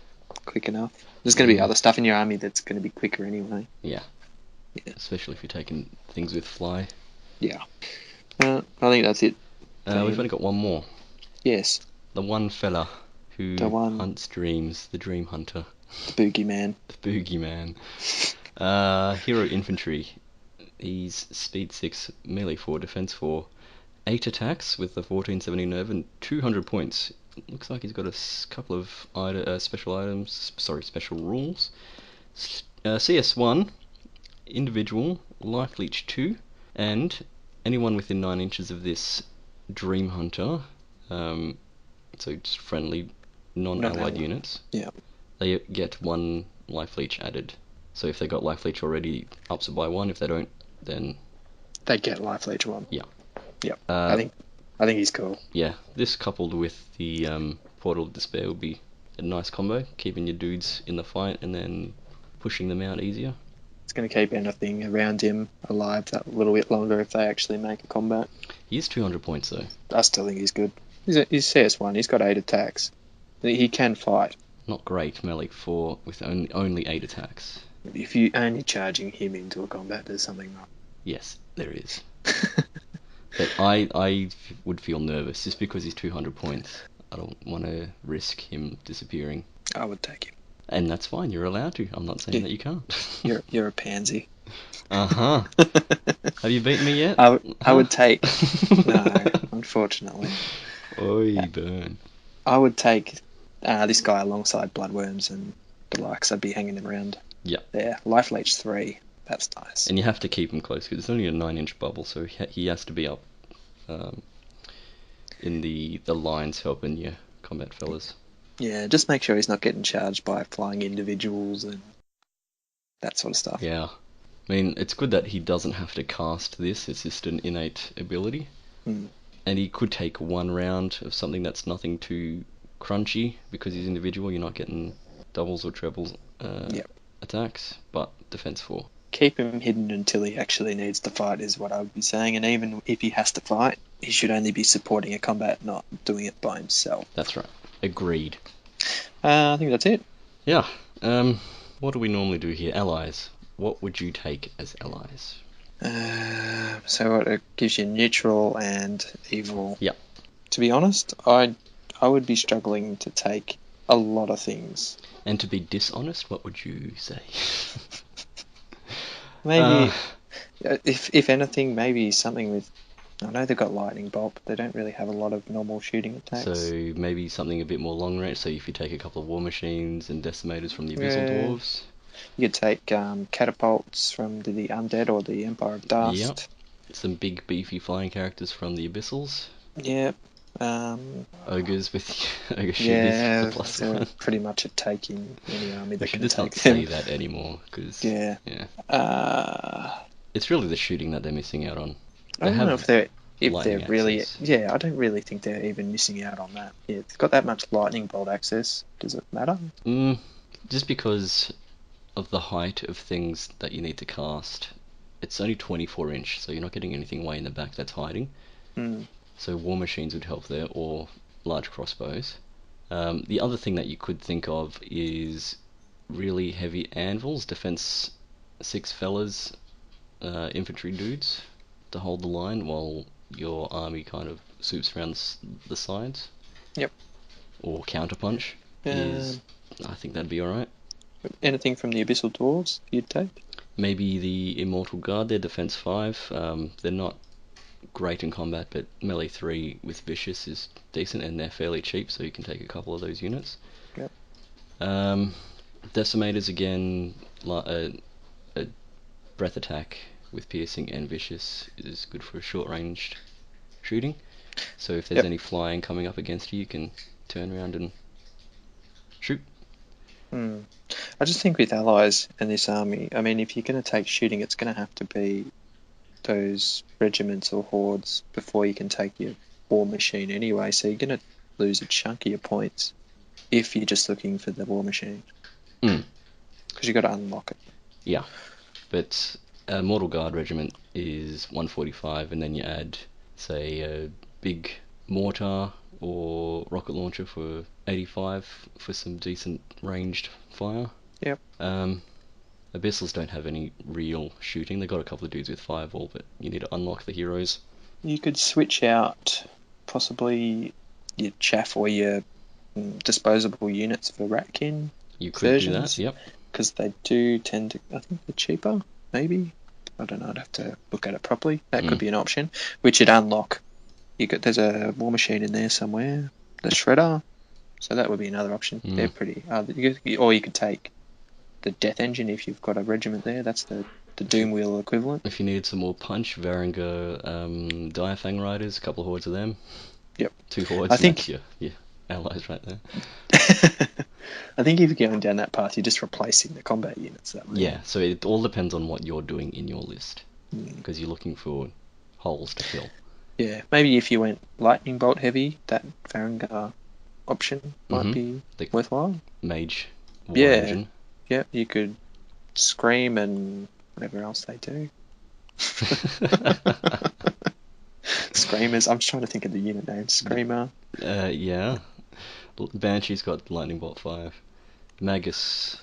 quick enough. There's going to be other stuff in your army that's going to be quicker anyway.
Yeah.
Yeah.
Especially if you're taking things with fly.
Yeah. I think that's it.
We've only got one more.
Yes,
The one fella who
The one-
hunts dreams, the dream hunter,
the Boogie Man.
the boogie man. Hero Infantry. He's speed 6, melee 4, defense 4, 8 attacks with the 1470 nerve and 200 points. Looks like he's got a couple of special rules. CS1, individual, life leech 2, and anyone within 9 inches of this dream hunter, so just friendly, non-allied
Non-allied.
units,
Yeah.
they get 1 life leech added. So if they got life leech already, ups it by 1. If they don't, then
They get Life Leech 1.
yeah.
Yep.
Uh,
I think he's cool.
Yeah, this coupled with the Portal of Despair would be a nice combo, keeping your dudes in the fight and then pushing them out easier.
It's going to keep anything around him alive that little bit longer if they actually make a combat.
He is 200 points though.
I still think he's good. He's CS1. He's got 8 attacks. He can fight.
Not great, melee 4 with only 8 attacks.
If you only charging him into a combat, there's something wrong.
Yes, there is. But I would feel nervous just because he's 200 points. I don't want to risk him disappearing.
I would take him.
And that's fine, you're allowed to. I'm not saying
Yeah.
that you can't.
You're a pansy.
Uh-huh. Have you beaten me yet?
I would take. No, unfortunately.
Oi, burn.
I would take this guy alongside Bloodworms and the likes. I'd be hanging him around.
Yeah.
There. Life Leech 3. That's nice.
And you have to keep him close because it's only a 9-inch bubble, so he has to be up in the lines helping your combat fellas.
Yeah, just make sure he's not getting charged by flying individuals and that sort of stuff.
Yeah. I mean, it's good that he doesn't have to cast this, it's just an innate ability.
Mm.
And he could take 1 round of something that's nothing too crunchy because he's individual, you're not getting doubles or trebles
Yep.
attacks, but defense 4.
Keep him hidden until he actually needs to fight is what I would be saying, and even if he has to fight, he should only be supporting a combat, not doing it by himself.
That's right. Agreed.
I think that's it.
Yeah. What do we normally do here? Allies. what would you take as allies?
So it gives you neutral and evil.
Yep.
To be honest, I would be struggling to take a lot of things.
And to be dishonest, what would you say?
Maybe, if anything, maybe something with. I know they've got lightning bolt, but they don't really have a lot of normal shooting attacks.
So maybe something a bit more long range. So if you take a couple of war machines and decimators from the abyssal dwarves.
You could take catapults from the undead or the Empire of Dust.
Yep. Some big beefy flying characters from the abyssals.
Yep.
Ogres with ogre shooters.
Yeah,
The plus
they're
one.
pretty much a take in any army
We
that
should
can
just
take
not
them.
say that anymore, because
Yeah.
it's really the shooting that they're missing out on.
I don't know if they're
lightning
really.
access.
Yeah, I don't really think they're even missing out on that. Yeah, it's got that much lightning bolt access. Does it matter?
Just because of the height of things that you need to cast, it's only 24 inch, so you're not getting anything way in the back that's hiding. So war machines would help there, or large crossbows. The other thing that you could think of is really heavy anvils, defense 6 fellas, infantry dudes to hold the line while your army kind of swoops around the sides.
Yep.
Or counterpunch I think that'd be alright.
Anything from the Abyssal Dwarves you'd take?
Maybe the Immortal Guard, they're defense 5. They're not great in combat, but melee 3 with Vicious is decent, and they're fairly cheap, so you can take a couple of those units.
Yep.
Decimators again, a breath attack with piercing and vicious is good for short-ranged shooting. So if there's any flying coming up against you, you can turn around and shoot.
I just think with allies in this army, I mean, if you're going to take shooting, it's going to have to be those regiments or hordes before you can take your war machine anyway. So you're going to lose a chunk of your points if you're just looking for the war machine. Because you've got to unlock it.
Yeah, but a Mortal Guard regiment is 145, and then you add, say, a big mortar or rocket launcher for 85 for some decent ranged fire.
Yep.
Abyssals don't have any real shooting. They've got a couple of dudes with fireball, but you need to unlock the heroes.
You could switch out possibly your chaff or your disposable units for Ratkin.
You could
versions,
do that, yep.
Because they do tend to, I think they're cheaper, maybe. I don't know, I'd have to look at it properly. That could be an option, which you'd unlock. There's a war machine in there somewhere, the Shredder, so that would be another option. They're pretty, or you could take the Death Engine if you've got a regiment there. That's the Doom Wheel equivalent.
If you needed some more punch, Varangur, Diafang Riders, a couple of hordes of them.
Yep.
2 hordes,
I think
that's your allies right there.
I think if you're going down that path, you're just replacing the combat units that way.
Yeah, so it all depends on what you're doing in your list, because you're looking for holes to fill.
Yeah, maybe if you went lightning bolt heavy, that Varangur option might be worthwhile.
Mage war engine.
Yeah, you could scream and whatever else they do. Screamers. I'm trying to think of the unit name. Screamer.
Yeah. Banshee's got lightning bolt 5. Magus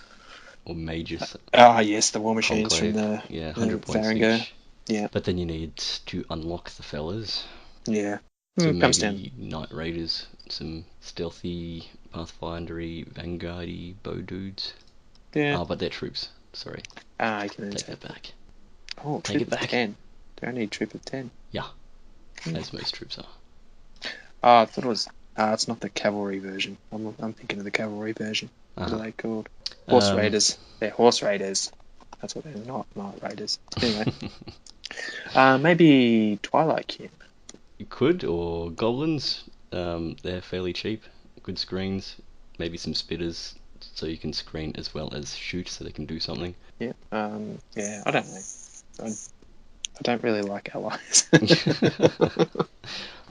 or Magus.
Yes, the war machines
Conclave.
from the
100 points
Varangur.
each.
Yeah.
But then you need to unlock the fellas.
Yeah.
So
comes
maybe
down.
Night Raiders, some stealthy, Pathfindery, Vanguardy, bow dudes.
Yeah.
But they're troops. Sorry.
You can
Take that back.
Oh,
Take
troop
it back.
of 10. They only need troop of 10.
Yeah. As most troops are.
I thought it was. It's not the cavalry version. I'm thinking of the cavalry version. What are they called? Horse raiders. They're horse raiders. That's what they're not raiders. Anyway. Maybe Twilight Kin.
You could, or Goblins. They're fairly cheap. Good screens. Maybe some spitters, so you can screen as well as shoot, so they can do something.
Yeah. I don't know. I don't really like allies.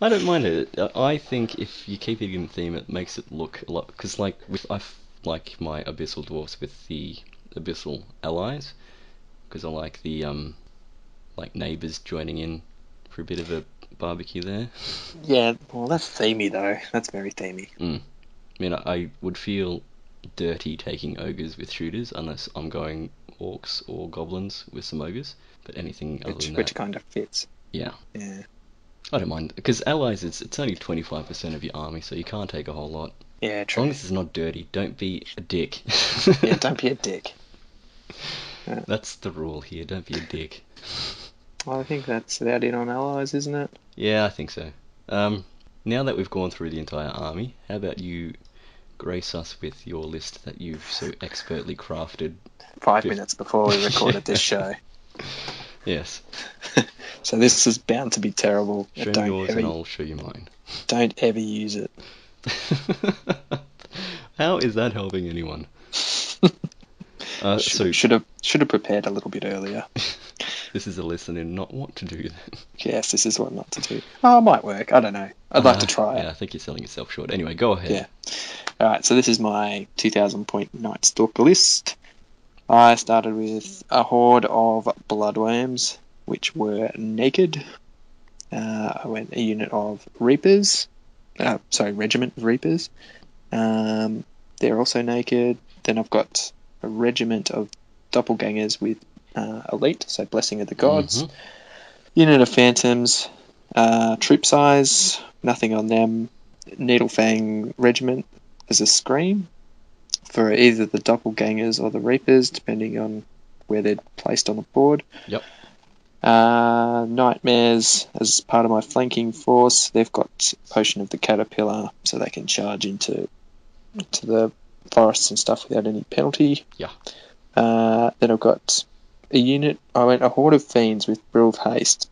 I don't mind it. I think if you keep it in theme, it makes it look a lot. Because like I like my abyssal dwarfs with the abyssal allies, because I like the like neighbours joining in for a bit of a barbecue there.
Yeah, well, that's themey though. That's very themey.
I mean, I would feel dirty taking ogres with shooters unless I'm going orcs or goblins with some ogres, but anything other than that.
Which kind of fits.
Yeah.
Yeah.
I don't mind, because allies, it's only 25% of your army, so you can't take a whole lot.
Yeah,
As
true.
long as it's not dirty, don't be a dick.
Yeah, don't be a dick.
That's the rule here, don't be a dick.
Well, I think that's about it on allies, isn't it?
Yeah, I think so. Now that we've gone through the entire army, how about you grace us with your list that you've so expertly crafted?
5 minutes before we recorded this show.
Yes.
So this is bound to be terrible.
Show me yours and I'll show you mine.
Don't ever use it.
How is that helping anyone?
Should have prepared a little bit earlier.
This is a lesson in not what to do then.
Yes, this is what not to do. Oh, it might work. I don't know. I'd like to try it.
Yeah, I think you're selling yourself short. Anyway, go ahead.
Yeah. Alright, so this is my 2,000 point Night Stalker list. I started with a horde of bloodworms, which were naked. I went a unit of reapers. Regiment of reapers. They're also naked. Then I've got a regiment of doppelgangers with elite, so blessing of the gods.
Mm-hmm.
Unit of phantoms. Troop size, nothing on them. Needlefang regiment as a scream for either the doppelgangers or the reapers, depending on where they're placed on the board.
Yep.
Nightmares as part of my flanking force. They've got Potion of the Caterpillar, so they can charge into the forests and stuff without any penalty.
Yeah.
Then I've got a unit. I went a horde of fiends with Brew of Haste.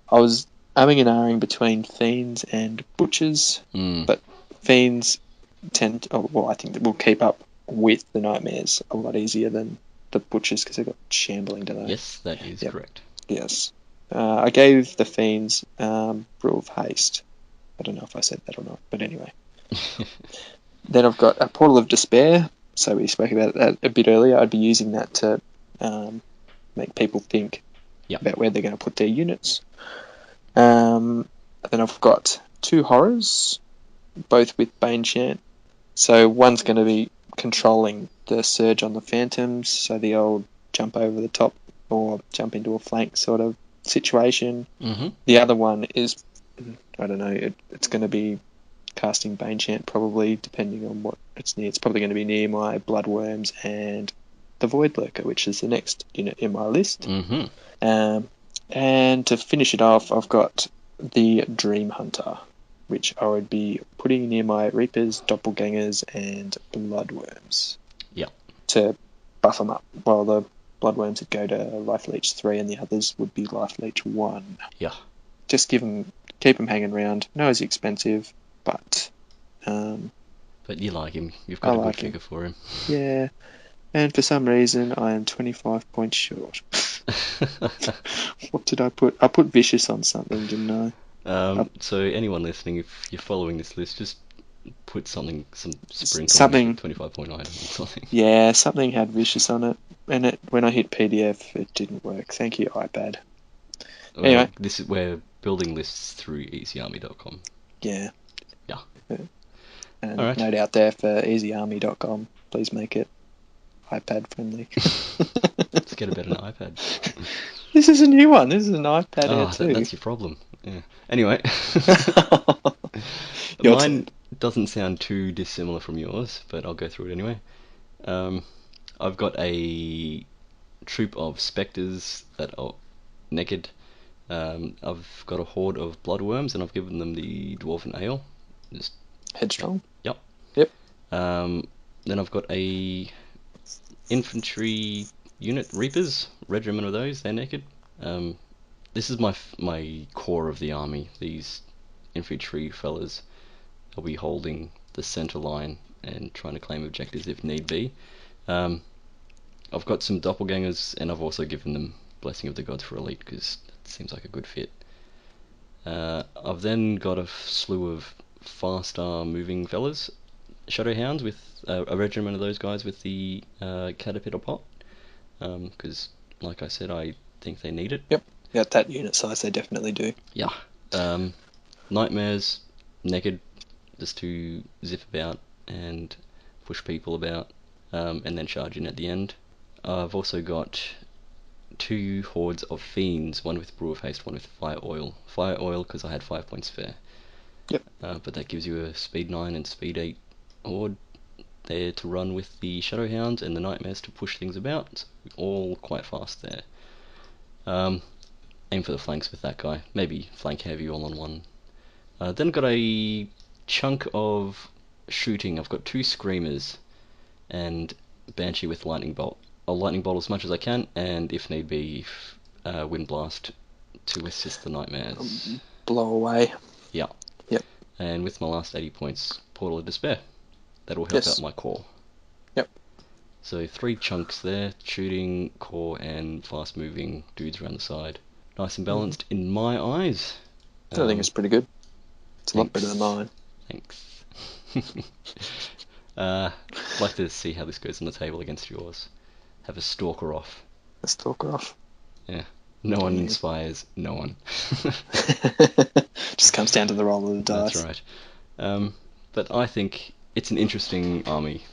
I was umming and ahhing between fiends and butchers, but fiends I think that will keep up with the nightmares a lot easier than the butchers because they've got shambling, don't they?
Yes, that is correct.
Yes. I gave the fiends Brew of Haste. I don't know if I said that or not, but anyway. Then I've got a Portal of Despair. So we spoke about that a bit earlier. I'd be using that to make people think about where they're going to put their units. Then I've got 2 horrors, both with Banshee. So one's going to be controlling the surge on the phantoms, so the old jump over the top or jump into a flank sort of situation.
Mm-hmm.
The other one is, I don't know, it's going to be casting Baneshant probably, depending on what it's near. It's probably going to be near my Bloodworms and the Void Lurker, which is the next unit in my list.
Mm-hmm.
And to finish it off, I've got the Dream Hunter, which I would be putting near my Reapers, Doppelgangers, and Bloodworms.
Yeah.
To buff them up, while the Bloodworms would go to Life Leech 3 and the others would be Life Leech 1.
Yeah.
Just keep them hanging around. No, it's expensive, but
you like him. You've got a good figure for him.
Yeah. And for some reason, I am 25 points short. What did I put? I put Vicious on something, didn't I?
So anyone listening, if you're following this list, just put some sprinkle
something
25 point item or something.
Yeah, something had Vicious on it, and when I hit PDF, it didn't work. Thank you, iPad.
Well,
anyway,
we're building lists through easyarmy.com.
Yeah.
Yeah.
And
all right.
Note out there for easyarmy.com. Please make it iPad friendly.
Let's get a better iPad.
This is a new one. This is an iPad Air 2.
That's your problem. Yeah. Anyway.
Your
Mine doesn't sound too dissimilar from yours, but I'll go through it anyway. I've got a troop of spectres that are naked. I've got a horde of bloodworms, and I've given them the Dwarven Ale. Just
Headstrong?
Yep.
Yep.
Then I've got a infantry unit, Reapers, regiment of those, they're naked. This is my core of the army. These infantry fellas will be holding the centre line and trying to claim objectives if need be. I've got some doppelgangers, and I've also given them Blessing of the Gods for elite because it seems like a good fit. I've then got a slew of faster moving fellas, Shadowhands with a regiment of those guys with the Caterpillar pot, because like I said, I think they need it.
Yep. At that unit size, they definitely do.
Yeah. Nightmares, naked, just to zip about and push people about, and then charge in at the end. I've also got 2 hordes of Fiends, one with Brew of Haste, one with Fire Oil. Fire Oil because I had 5 points spare.
Yep.
But that gives you a Speed 9 and Speed 8 horde there to run with the Shadowhounds and the Nightmares to push things about. So all quite fast there. Aim for the flanks with that guy. Maybe flank heavy all on one. Then got a chunk of shooting. I've got 2 Screamers and Banshee with Lightning Bolt. I'll Lightning Bolt as much as I can, and if need be, Wind Blast to assist the Nightmares.
Blow away.
Yeah.
Yep.
And with my last 80 points, Portal of Despair. That'll help
Yes.
out my core.
Yep.
So 3 chunks there, shooting, core, and fast moving dudes around the side. Nice and balanced in my eyes.
I think it's pretty good. It's a lot better than mine.
Thanks. I'd like to see how this goes on the table against yours. Have a Stalker off.
A Stalker off.
Yeah. No one inspires no one.
Just comes down to the roll of the dice.
That's right. But I think it's an interesting army.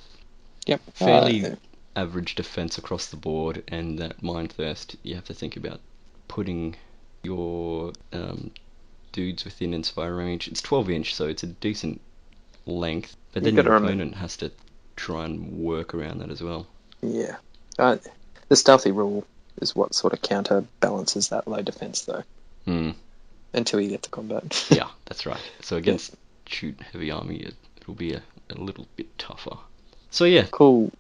Yep.
Fairly average defense across the board, and that Mind Thirst, you have to think about putting your dudes within Inspire range. It's 12 inch, so it's a decent length, but then your opponent has to try and work around that as well.
Yeah. The stealthy rule is what sort of counterbalances that low defense, though. Until you get to combat.
Yeah, that's right. So against shoot heavy army, it'll be a little bit tougher. So yeah.
Cool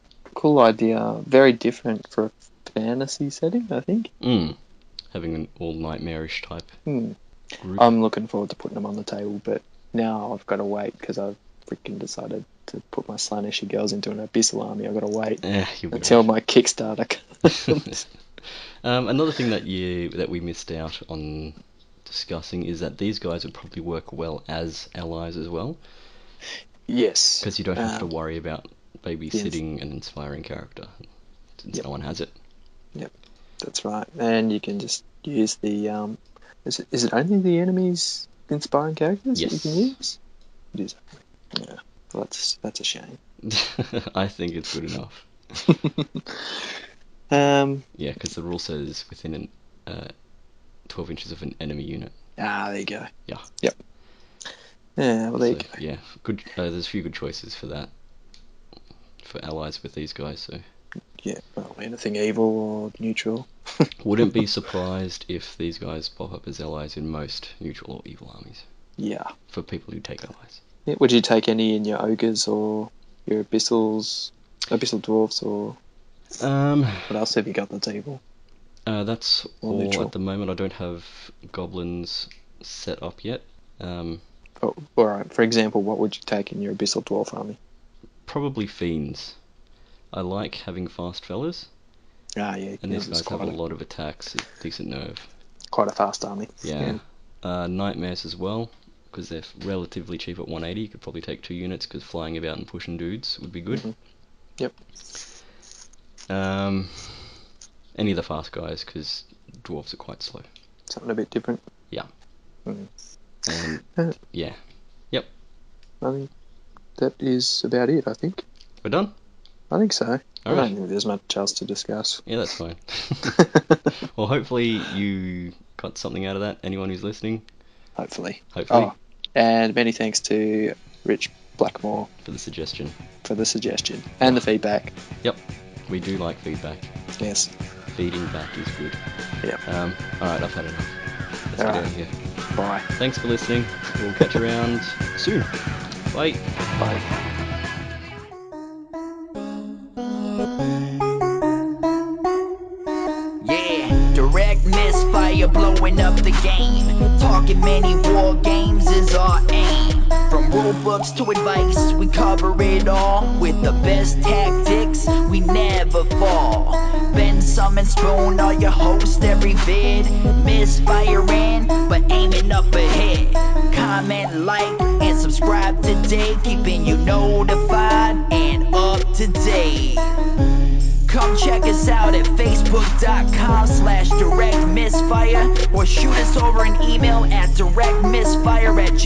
idea. Very different for a fantasy setting, I think.
Having an all nightmarish type group.
I'm looking forward to putting them on the table, but now I've got to wait because I've freaking decided to put my Slanishy girls into an abyssal army. I've got to wait until my Kickstarter comes.
Another thing that we missed out on discussing is that these guys would probably work well as allies as well.
Yes.
Because you don't have to worry about babysitting an inspiring character, since no one has it.
Yep, that's right. And you can just use the... Is it only the enemy's inspiring characters that you can use? It is. Yeah. Well, that's a shame.
I think it's good enough. Yeah, because the rule says within 12 inches of an enemy unit.
There you go.
Yeah.
Yep. Yeah, well, there you go.
Yeah, good. There's a few good choices for that, for allies with these guys. So.
Yeah, well, anything evil or neutral.
Wouldn't be surprised if these guys pop up as allies in most neutral or evil armies.
Yeah.
For people who take allies.
Yeah, would you take any in your ogres or your abyssal dwarves, or what else have you got on the table?
That's all neutral at the moment. I don't have goblins set up yet.
Oh, alright. For example, what would you take in your abyssal dwarf army?
Probably Fiends. I like having fast fellas.
Yeah.
And these guys have a lot of attacks, decent nerve.
Quite a fast army.
Yeah. Nightmares as well, because they're relatively cheap at 180. You could probably take 2 units, because flying about and pushing dudes would be good.
Yep.
Any of the fast guys, because dwarves are quite slow.
Something a bit different.
Yeah. And yeah. Yep.
I think that is about it, I think.
We're done?
I think so. I
Alright.
don't think there's much else to discuss.
Yeah, that's fine. Well, hopefully you got something out of that, anyone who's listening.
Hopefully.
Hopefully.
And many thanks to Rich Blackmore
For the suggestion.
And the feedback.
Yep. We do like feedback.
Yes.
Feeding back is good.
Yep.
Alright, I've had enough. Let's get out of here.
Bye.
Thanks for listening. We'll catch you around soon. Bye.
Bye.
Yeah, direct misfire blowing up the game. Talking many war games is our aim. From rulebooks to advice, we cover it all. With the best tactics, we never fall. Bensome Spoon are your host every vid. Misfiring, but aiming up ahead. Comment, like, and subscribe today. Keeping you notified and up to date. Come check us out at facebook.com/directmisfire or shoot us over an email at directmisfire@gmail.com.